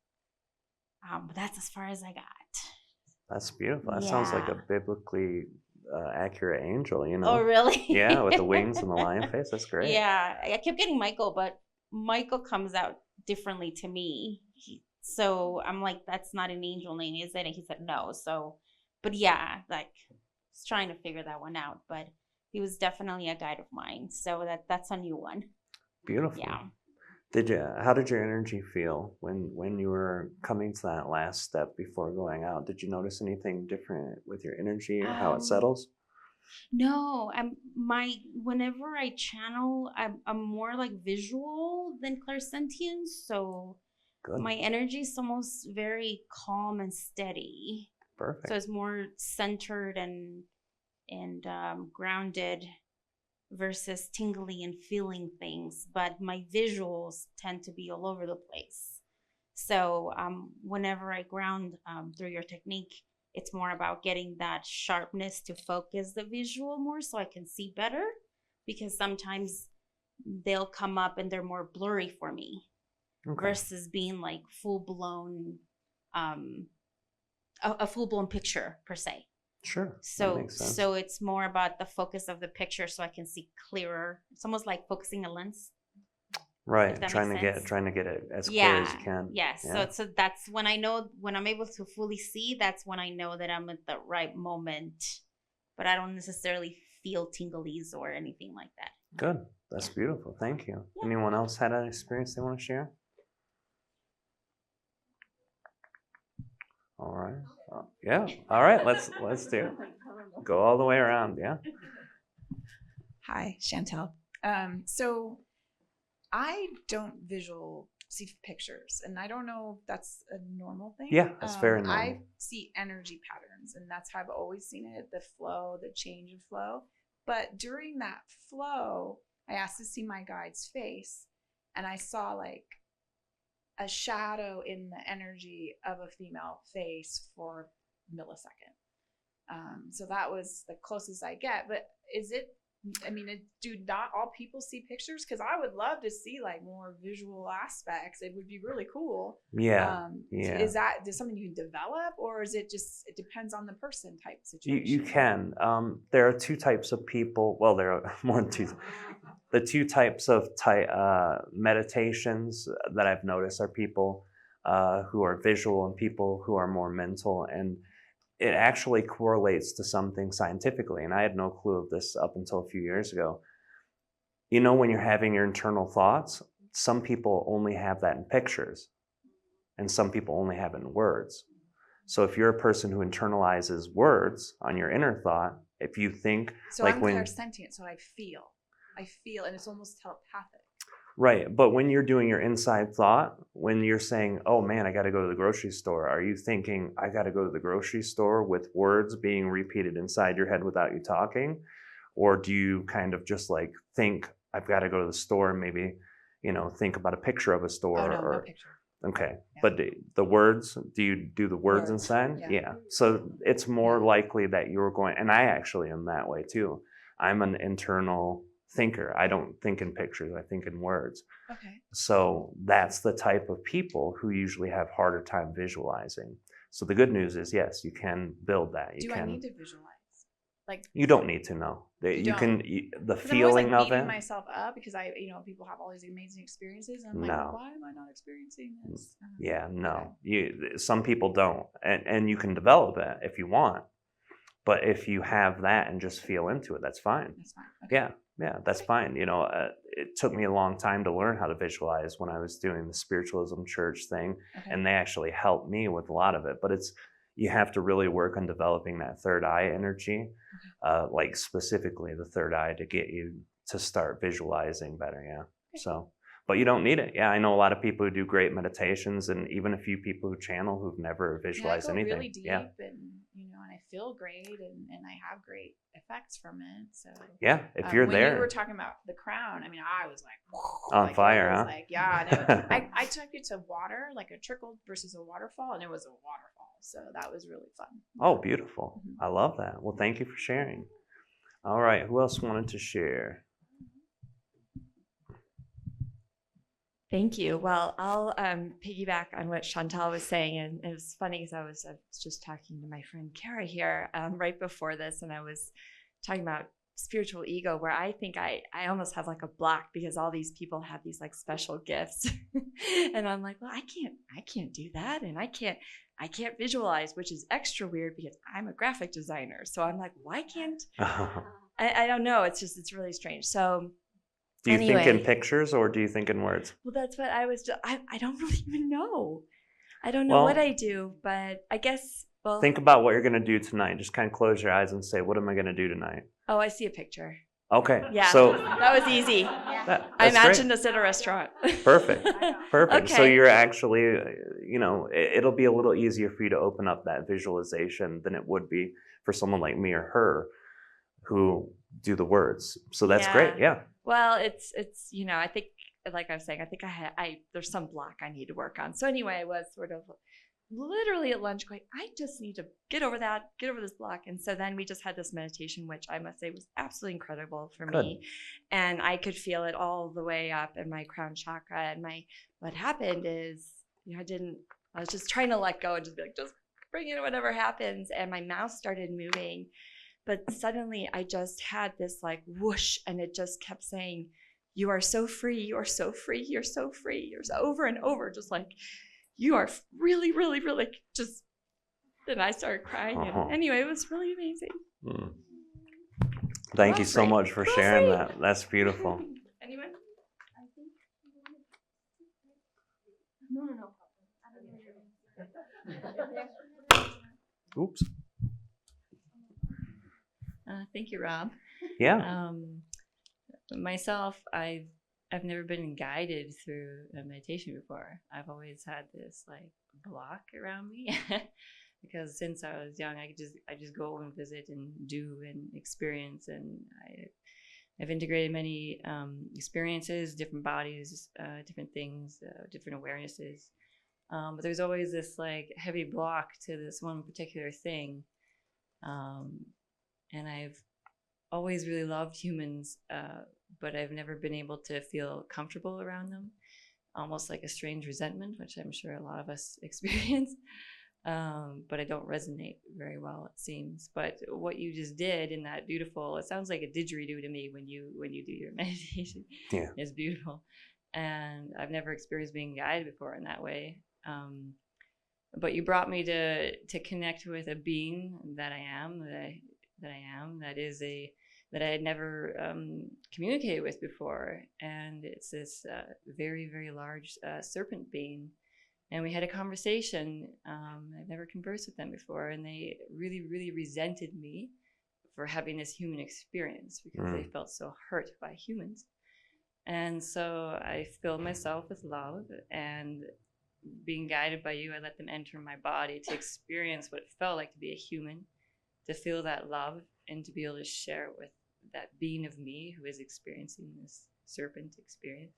But that's as far as I got. That's beautiful. That sounds like a biblically accurate angel, you know? Oh, really? Yeah, with the wings and the lion face. That's great. Yeah, I kept getting Michael, but Michael comes out differently to me. So I'm like, that's not an angel name, is it? And he said no. So, but yeah, like, I was trying to figure that one out. But he was definitely a guide of mine. So that's a new one. Beautiful. Yeah. How did your energy feel when you were coming to that last step before going out? Did you notice anything different with your energy or how it settles? No, whenever I channel, I'm more like visual than clairsentient. So Good. my energy is almost very calm and steady. Perfect. So it's more centered and grounded versus tingly and feeling things, but my visuals tend to be all over the place. So whenever I ground through your technique, it's more about getting that sharpness to focus the visual more so I can see better, because sometimes they'll come up and they're more blurry for me versus being like full-blown, a full-blown picture per se. Sure. So it's more about the focus of the picture so I can see clearer. It's almost like focusing a lens. Right. Trying to get it as clear as you can. Yes. Yeah. So that's when I know, when I'm able to fully see, that's when I know that I'm at the right moment. But I don't necessarily feel tinglies or anything like that. Good. That's beautiful. Thank you. Yeah. Anyone else had an experience they want to share? All right. Yeah. All right. Let's do it. Go all the way around. Yeah. Hi, Chantel. So I don't see pictures, and I don't know if that's a normal thing. Yeah, that's very normal. I see energy patterns, and that's how I've always seen it, the flow, the change of flow. But during that flow, I asked to see my guide's face, and I saw like a shadow in the energy of a female face for a millisecond. So that was the closest I get. But do not all people see pictures? Because I would love to see like more visual aspects. It would be really cool. Yeah. Is something you can develop, or is it just, it depends on the person type situation? You can. There are two types of people. Well, there are more than two. The two types of meditations that I've noticed are people who are visual and people who are more mental. And it actually correlates to something scientifically. And I had no clue of this up until a few years ago. You know, when you're having your internal thoughts, some people only have that in pictures, and some people only have it in words. So if you're a person who internalizes words on your inner thought, if you think so like I'm clairsentient, so I feel, and it's almost telepathic. Right. But when you're doing your inside thought, when you're saying, oh man, I got to go to the grocery store, are you thinking, I got to go to the grocery store with words being repeated inside your head without you talking? Or do you kind of just like think, I've got to go to the store and maybe, think about a picture of a store Oh no, or no picture. okay. Yeah. But the words, do you do the words Words, inside? yeah. So it's more Yeah. likely that you're going, and I actually am that way too. I'm an internal thinker. I don't think in pictures, I think in words. Okay. So that's the type of people who usually have harder time visualizing. So the good news is, yes, you can build that. You Do can. I need to visualize? Like, You don't need to know. You You don't? can. The 'cause I'm always feeling like of beating it. myself up because people have all these amazing experiences, and I'm like, No. why am I not experiencing this? Yeah, Okay. no. Some people don't, and you can develop it if you want. But if you have that and just feel into it, that's fine. That's fine. Okay. Yeah, that's fine. It took me a long time to learn how to visualize when I was doing the spiritualism church thing, Okay. and they actually helped me with a lot of it. But you have to really work on developing that third eye energy, like specifically the third eye, to get you to start visualizing better. Yeah. Okay. So, but you don't need it. Yeah, I know a lot of people who do great meditations, and even a few people who channel who've never visualized I go anything. really deep, Yeah. and I feel great, and I have great effects from it. So Yeah, if you're when there. you were talking about the crown, I mean, I was like On like, fire, it was huh? Like, yeah, and I took it to water, like a trickle versus a waterfall, and it was a waterfall. So that was really fun. Oh, beautiful. Mhm. I love that. Well, thank you for sharing. All right, who else wanted to share? Thank you. Well, I'll piggyback on what Chantal was saying, and it was funny because I was just talking to my friend Kara here right before this, and I was talking about spiritual ego, where I think I almost have like a block because all these people have these like special gifts, and I'm like, well, I can't do that, and I can't visualize, which is extra weird because I'm a graphic designer, so I'm like, why can't I don't know. It's really strange. So. Do you think in Anyway. pictures or do you think in words? Well, that's what I was. I don't really even know. I don't know what Well, I do, but I guess. Well, think about what you're going to do tonight. Just kind of close your eyes and say, what am I going to do tonight? oh, I see a picture. Okay. Yeah, So that was easy. I that's imagined great. us at a restaurant. Perfect. Perfect. So Okay. you're actually, it'll be a little easier for you to open up that visualization than it would be for someone like me or her who do the words. So that's great. Yeah. Well, it's I think, like I was saying, I think there's some block I need to work on. So anyway, I was sort of literally at lunch going, I just need to get over this block. And so then we just had this meditation, which I must say was absolutely incredible for me. And I could feel it all the way up in my crown chakra. And what happened is, I was just trying to let go and just be like, just bring in whatever happens. And my mouth started moving. But suddenly I just had this like whoosh, and it just kept saying, you are so free, you are so free, you're so free. You're so, over and over, just like, you are really, really, really just. Then I started crying. And anyway, it was really amazing. Mm. Thank you so much for sharing that. That's beautiful. Anyone? No. Oops. Thank you, Rob. Yeah. Myself, I've never been guided through a meditation before. I've always had this like block around me because since I was young, I just go and visit and do and experience, and I've integrated many experiences, different bodies, different things, different awarenesses. But there's always this like heavy block to this one particular thing. And I've always really loved humans, but I've never been able to feel comfortable around them. Almost like a strange resentment, which I'm sure a lot of us experience. But I don't resonate very well, it seems. But what you just did in that beautiful, it sounds like a didgeridoo to me when you do your meditation. Yeah. It's beautiful. And I've never experienced being guided before in that way. But you brought me to connect with a being that I am, that I had never communicated with before, and it's this very, very large serpent being. And we had a conversation. I've never conversed with them before, and they really, really resented me for having this human experience because they felt so hurt by humans. And so I filled myself with love, and being guided by you, I let them enter my body to experience what it felt like to be a human, to feel that love, and to be able to share it with that being of me who is experiencing this serpent experience.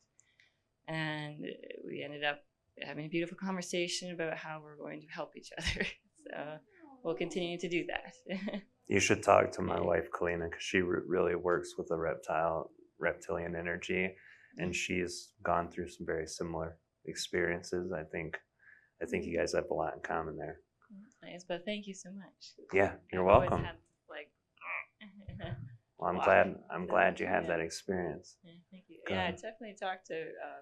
and we ended up having a beautiful conversation about how we're going to help each other. So we'll continue to do that. You should talk to my wife, Kalina, because she really works with the reptilian energy, and she's gone through some very similar experiences. I think you guys have a lot in common there. Nice, but thank you so much. Yeah, you're I've always welcome. had, like, Well, wow. I'm glad you had that experience. Yeah, thank you. Go Yeah, I ahead. definitely talked to a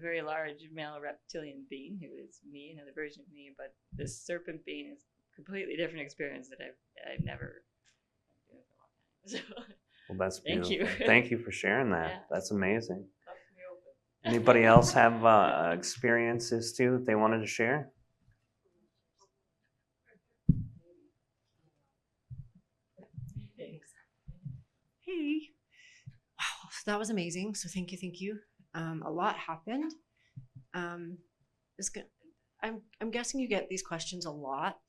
very large male reptilian being who is me, another version of me, but this serpent being is a completely different experience that I've never been doing for a long time. So Well, that's Thank beautiful. you. Thank you for sharing that. Yeah. That's amazing. cups me open. Anybody else have experiences too that they wanted to share? Hey. Wow, that was amazing. So thank you. A lot happened. I'm guessing you get these questions a lot.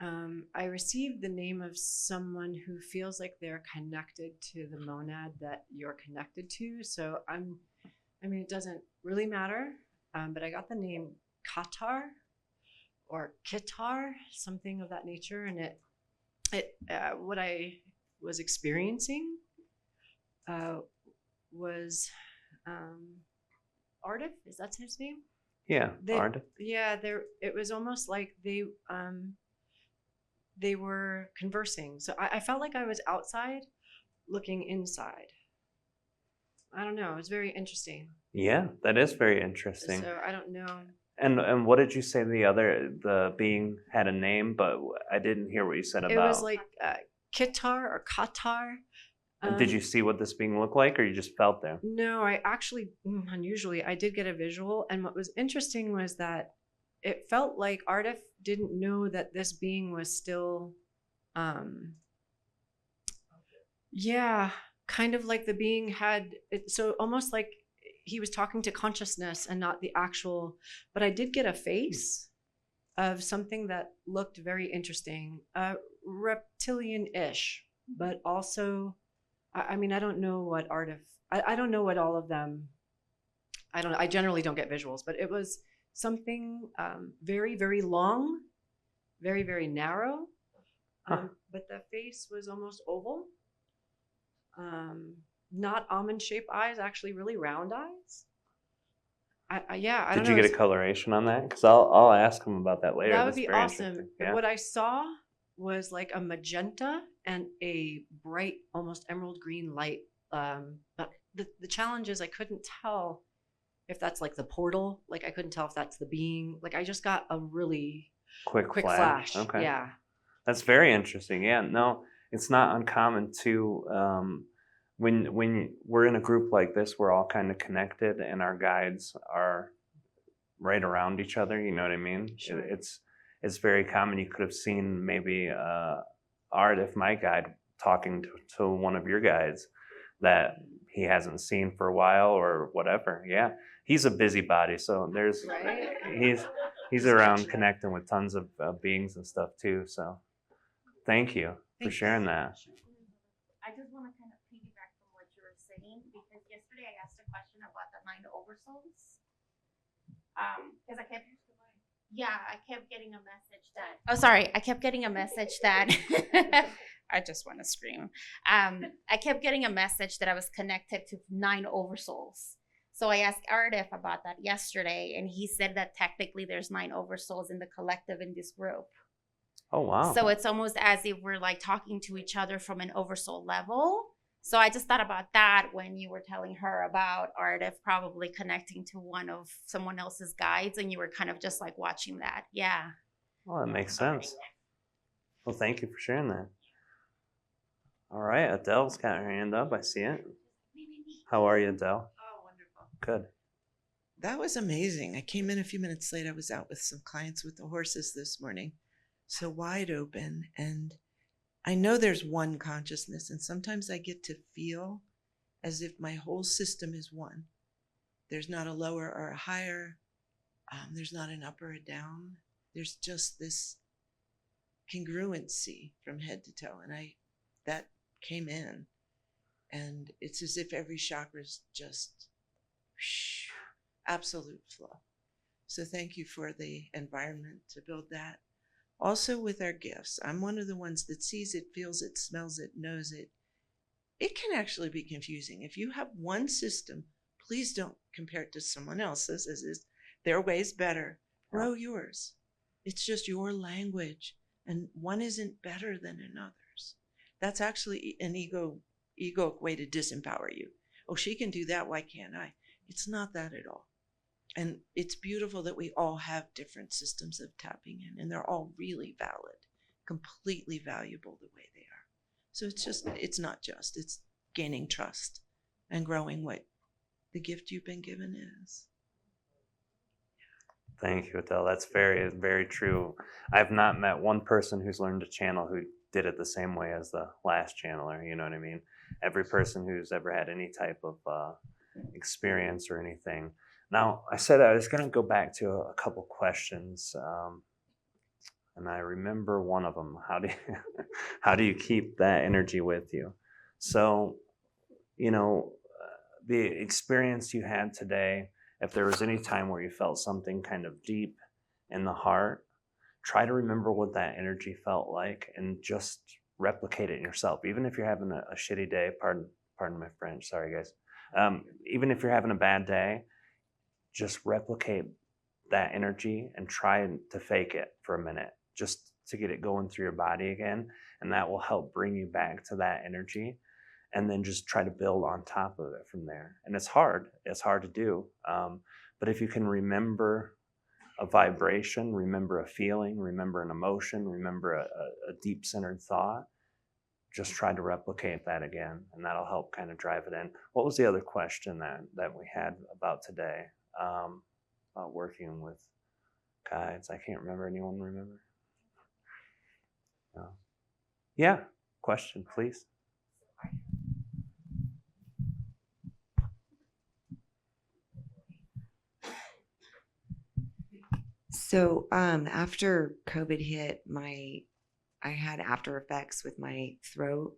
I received the name of someone who feels like they're connected to the monad that you're connected to. So I mean, it doesn't really matter. But I got the name Qatar or Kitar, something of that nature, and what I was experiencing was Ardif. Is that his name? Yeah, Ard. Yeah, it was almost like they were conversing. So I felt like I was outside looking inside. I don't know. It was very interesting. Yeah, that is very interesting. So I don't know. And what did you say the being had a name, but I didn't hear what you said about. It was like Kitar or Qatar. And did you see what this being looked like, or you just felt there? No, I actually, unusually, I did get a visual. And what was interesting was that it felt like Ardif didn't know that this being was still, kind of like the being had, so almost like he was talking to consciousness and not the actual, but I did get a face of something that looked very interesting, reptilian-ish, but also, I mean, I don't know what I don't know what all of them, I generally don't get visuals, but it was something very, very long, very, very narrow, but the face was almost oval. Not almond-shaped eyes, actually really round eyes. I don't know. Did you get a coloration on that? Because I'll ask him about that later. That would That's be very awesome. interesting. Yeah. What I saw was like a magenta and a bright, almost emerald green light. But the challenge is I couldn't tell if that's like the portal. Like I couldn't tell if that's the being. Like I just got a really quick flash. Okay. Yeah. That's very interesting. Yeah, no, it's not uncommon to when we're in a group like this, we're all kind of connected, and our guides are right around each other. You know what I mean? Sure. It's very common. You could have seen maybe Art, if my guide, talking to one of your guides that he hasn't seen for a while or whatever. Yeah, he's a busybody, so there's Right? he's around connecting with tons of beings and stuff too. So thank you for sharing that. I just want to kind of piggyback from what you were saying, because yesterday I asked a question about the 9 oversouls. Because I kept getting a message that. Oh, sorry, I kept getting a message that. I just want to scream. I kept getting a message that I was connected to 9 oversouls. So I asked Ardif about that yesterday, and he said that technically there's 9 oversouls in the collective in this group. Oh, wow. So it's almost as if we're like talking to each other from an oversoul level. So I just thought about that when you were telling her about Ardif probably connecting to one of someone else's guides, and you were kind of just like watching that. Yeah. Well, that makes sense. Well, thank you for sharing that. All right, Adele's got her hand up. I see it. How are you, Adele? Oh, wonderful. Good. That was amazing. I came in a few minutes late. I was out with some clients with the horses this morning. So wide open. And I know there's one consciousness. And sometimes I get to feel as if my whole system is one. There's not a lower or a higher. There's not an up or a down. There's just this congruency from head to toe. And that came in. And it's as if every chakra is just absolute flow. So thank you for the environment to build that. Also with our gifts, I'm one of the ones that sees it, feels it, smells it, knows it. It can actually be confusing. If you have one system, please don't compare it to someone else's. Their way's better. Grow yours. It's just your language, and one isn't better than another's. That's actually an egoic way to disempower you. Oh, she can do that, why can't I? It's not that at all. And it's beautiful that we all have different systems of tapping in, and they're all really valid, completely valuable the way they are. So it's gaining trust and growing what the gift you've been given is. Thank you, Adele. That's very, very true. I've not met one person who's learned to channel who did it the same way as the last channeler. You know what I mean? Every person who's ever had any type of experience or anything. Now, I said I was going to go back to a couple questions, and I remember one of them. How do you keep that energy with you? So, the experience you had today, if there was any time where you felt something kind of deep in the heart, try to remember what that energy felt like and just replicate it in yourself. Even if you're having a shitty day, pardon my French, sorry guys. Even if you're having a bad day, just replicate that energy and try to fake it for a minute, just to get it going through your body again. And that will help bring you back to that energy. And then just try to build on top of it from there. And it's hard to do. But if you can remember a vibration, remember a feeling, remember an emotion, remember a deep centered thought, just try to replicate that again. And that'll help kind of drive it in. What was the other question that we had about today? About working with guides. I can't remember. Anyone remember? No. Yeah, question, please. So after COVID hit, I had after effects with my throat,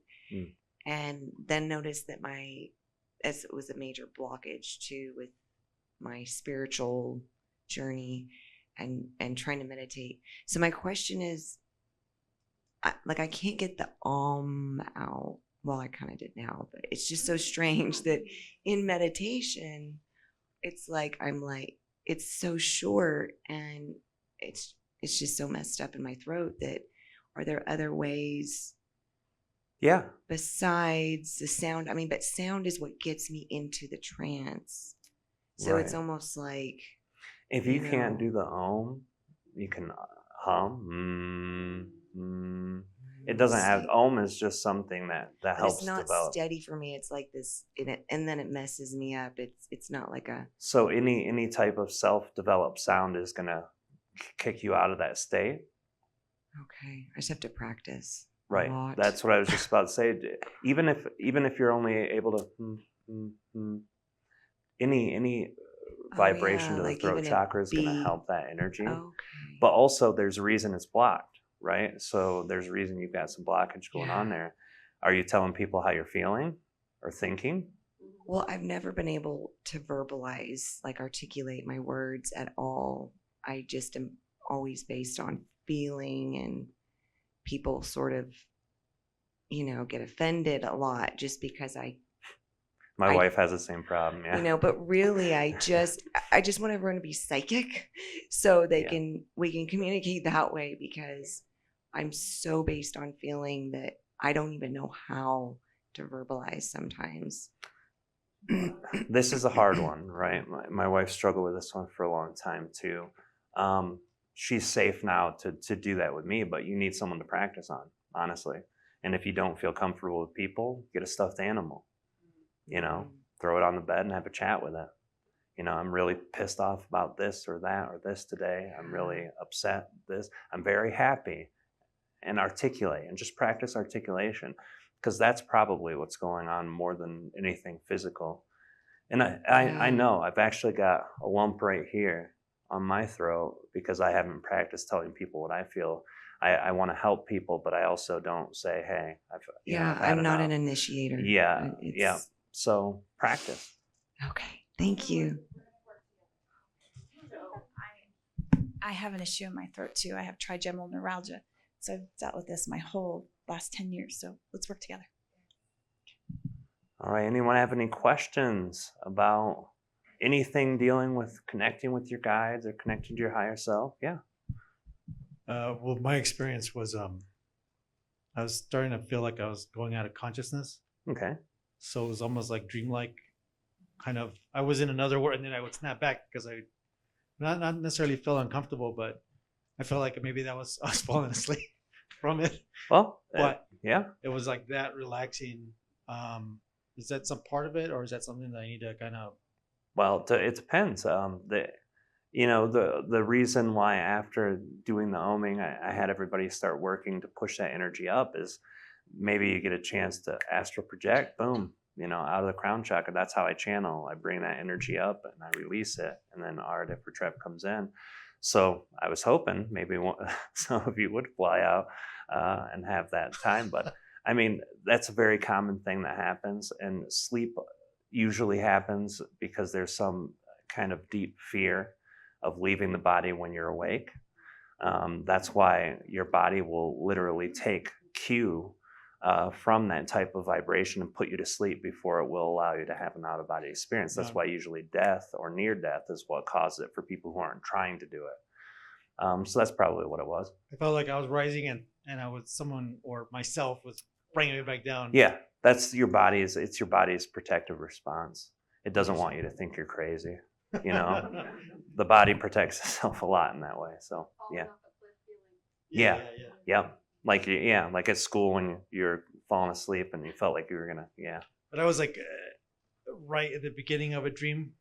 and then noticed that as it was a major blockage too with my spiritual journey and trying to meditate. So my question is, I can't get the out. Well, I kind of did now, but it's just so strange that in meditation, it's like it's so short and it's just so messed up in my throat that are there other ways besides the sound? I mean, but sound is what gets me into the trance. So It's almost like if you can't do the you can hum. It doesn't have is just something that helps it's not develop. Steady for me. It's like this and then it messes me up. It's not like a So any type of self-developed sound is gonna kick you out of that state. Okay, I just have to practice. Right. That's what I was just about to say. Even if you're only able to any vibration to the throat chakra is going to help that energy. Okay. But also there's a reason it's blocked, right? So there's a reason you've got some blockage going on there. Are you telling people how you're feeling or thinking? Well, I've never been able to verbalize, articulate my words at all. I just am always based on feeling, and people sort of, get offended a lot just because my wife has the same problem, yeah. But really I just want everyone to be psychic so we can communicate that way, because I'm so based on feeling that I don't even know how to verbalize sometimes. This is a hard one, right? My wife struggled with this one for a long time too. She's safe now to do that with me, but you need someone to practice on, honestly. And if you don't feel comfortable with people, get a stuffed animal, throw it on the bed and have a chat with it. I'm really pissed off about this or that or this today. I'm really upset this. I'm very happy, and articulate and just practice articulation, because that's probably what's going on more than anything physical. And I know I've actually got a lump right here on my throat because I haven't practiced telling people what I feel. I want to help people, but I also don't say, hey, I'm not an initiator. Yeah. So practice. Okay. Thank you. I have an issue in my throat too. I have trigeminal neuralgia. So I've dealt with this my whole last 10 years. So let's work together. All right. Anyone have any questions about anything dealing with connecting with your guides or connecting to your higher self? Yeah. Well, my experience was I was starting to feel like I was going out of consciousness. Okay. So it was almost like dreamlike. Kind of, I was in another world, and then I would snap back because I not necessarily felt uncomfortable, but I felt like maybe that was us falling asleep from it. Well, But yeah. it was like that relaxing. Is that some part of it, or is that something that I need to kind of? Well, it depends. The reason why after doing the oming, I had everybody start working to push that energy up is maybe you get a chance to astral project, boom, out of the crown chakra. That's how I channel. I bring that energy up and I release it, and then Ardha for Trev comes in. So I was hoping maybe some of you would fly out and have that time, but I mean, that's a very common thing that happens, and sleep usually happens because there's some kind of deep fear of leaving the body when you're awake. That's why your body will literally take cue from that type of vibration and put you to sleep before it will allow you to have an out-of-body experience. That's why usually death or near death is what causes it for people who aren't trying to do it. So that's probably what it was. I felt like I was rising, and I was someone or myself was bringing me back down. Yeah, it's your body's protective response. It doesn't want you to think you're crazy. The body protects itself a lot in that way. So yeah. Like at school when you're falling asleep and you felt like you were gonna. But I was like right at the beginning of a dream,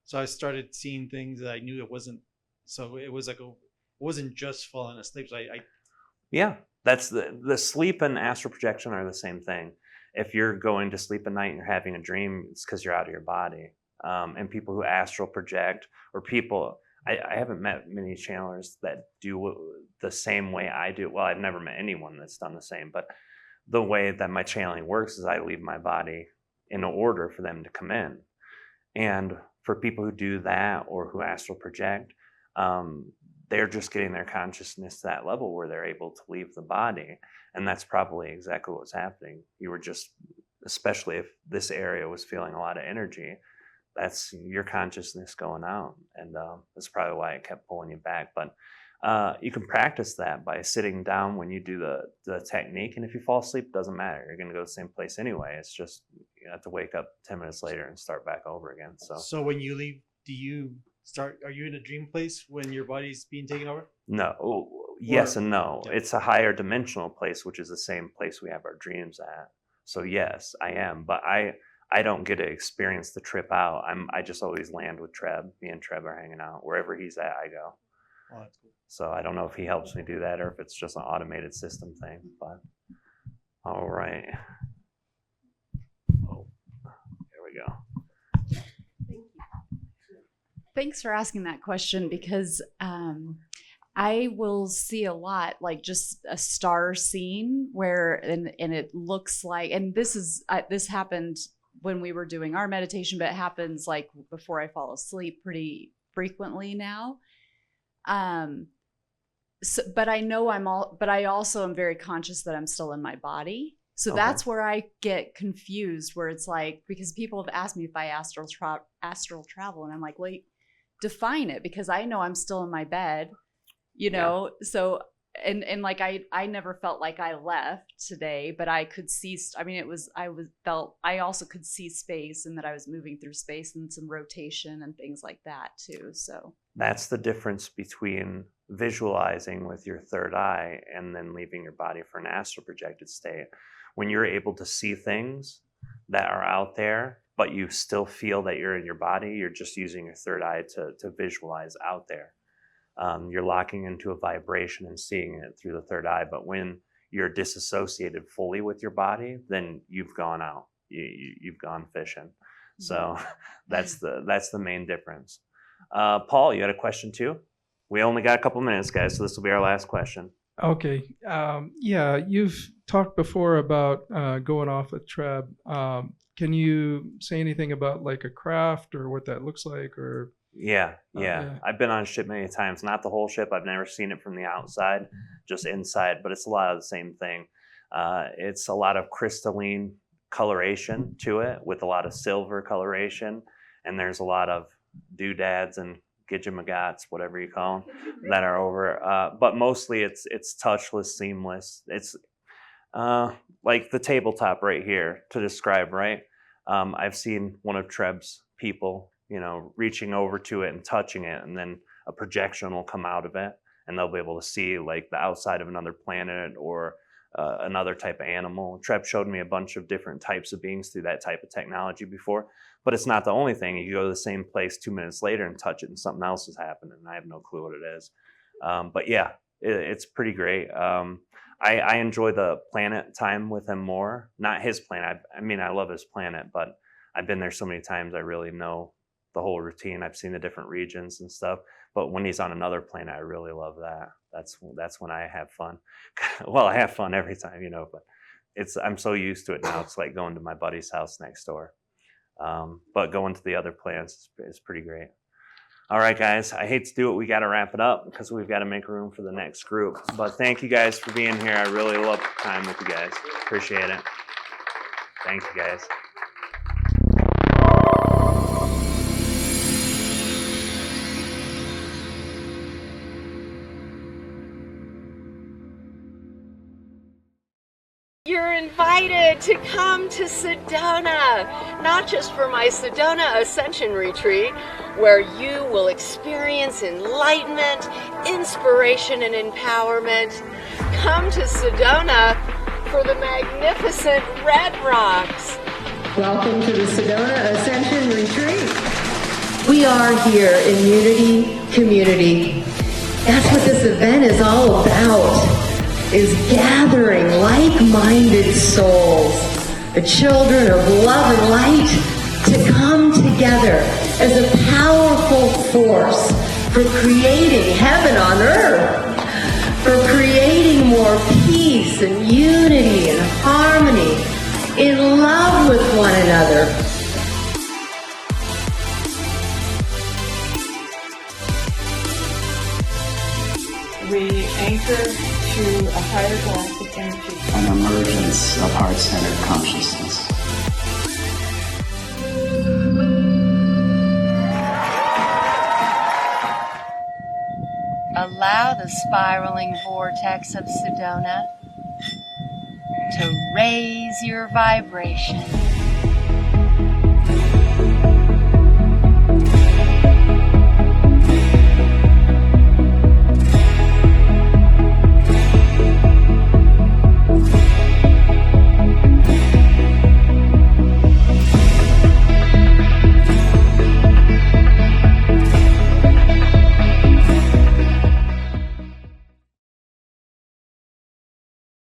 so I started seeing things that I knew it wasn't. So it was like it wasn't just falling asleep. So Yeah, that's the sleep and astral projection are the same thing. If you're going to sleep at night and you're having a dream, it's because you're out of your body. And people who astral project, or people, I haven't met many channelers that do the same way I do. Well, I've never met anyone that's done the same, but the way that my channeling works is I leave my body in order for them to come in. And for people who do that or who astral project, they're just getting their consciousness to that level where they're able to leave the body. And that's probably exactly what's happening. You were just, especially if this area was feeling a lot of energy, that's your consciousness going out. And that's probably why it kept pulling you back. But you can practice that by sitting down when you do the technique. And if you fall asleep, it doesn't matter. You're going to go to the same place anyway. It's just you have to wake up 10 minutes later and start back over again. So when you leave, are you in a dream place when your body's being taken over? No. Yes and no. Yeah. It's a higher dimensional place, which is the same place we have our dreams at. So yes, I am. But I don't get to experience the trip out. I just always land with Trev. Me and Trev are hanging out. Wherever he's at, I go. Oh, that's cool. So I don't know if he helps me do that or if it's just an automated system thing. But all right. Oh, here we go. Thanks for asking that question, because I will see a lot, like just a star scene where, and it looks like, and this happened when we were doing our meditation, but it happens like before I fall asleep pretty frequently now. But I know but I also am very conscious that I'm still in my body. So that's where I get confused, where it's like, because people have asked me if I astral travel, and I'm like, wait, define it, because I know I'm still in my bed, so and like I never felt like I left today, but I could see, I also could see space, and that I was moving through space and some rotation and things like that too. So that's the difference between visualizing with your third eye and then leaving your body for an astral projected state. When you're able to see things that are out there, but you still feel that you're in your body, you're just using your third eye to visualize out there. You're locking into a vibration and seeing it through the third eye. But when you're disassociated fully with your body, then you've gone out. You've gone fishing. So that's the main difference. Paul, you had a question too? We only got a couple minutes, guys, so this will be our last question. Okay. Yeah, you've talked before about going off with Treb. Can you say anything about like a craft or what that looks like, or Yeah, Oh, yeah. yeah. I've been on a ship many times. Not the whole ship. I've never seen it from the outside, just inside. But it's a lot of the same thing. It's a lot of crystalline coloration to it, with a lot of silver coloration, and there's a lot of doodads and gidgamagots, whatever you call them, that are over. But mostly, it's touchless, seamless. It's like the tabletop right here to describe, right? I've seen one of Treb's people, reaching over to it and touching it, and then a projection will come out of it, and they'll be able to see like the outside of another planet or another type of animal. Treb showed me a bunch of different types of beings through that type of technology before, but it's not the only thing. You go to the same place 2 minutes later and touch it, and something else has happened, and I have no clue what it is. But yeah, it's pretty great. I enjoy the planet time with him more. Not his planet. I mean, I love his planet, but I've been there so many times. I really know the whole routine. I've seen the different regions and stuff. But when he's on another planet, I really love that. That's when I have fun. Well, I have fun every time, but I'm so used to it now. It's like going to my buddy's house next door. But going to the other planets is pretty great. All right, guys, I hate to do it. We got to wrap it up because we've got to make room for the next group. But thank you guys for being here. I really love the time with you guys. Appreciate it. Thank you, guys. You're invited to come to Sedona, not just for my Sedona Ascension Retreat, where you will experience enlightenment, inspiration, and empowerment. Come to Sedona for the magnificent Red Rocks. Welcome to the Sedona Ascension Retreat. We are here in unity, community. That's what this event is all about. Is gathering like-minded souls, the children of love and light, to come together as a powerful force for creating heaven on earth, for creating more peace and unity and harmony, in love with one another. We anchor to a higher galactic energy. An emergence of heart-centered consciousness. Allow the spiraling vortex of Sedona to raise your vibration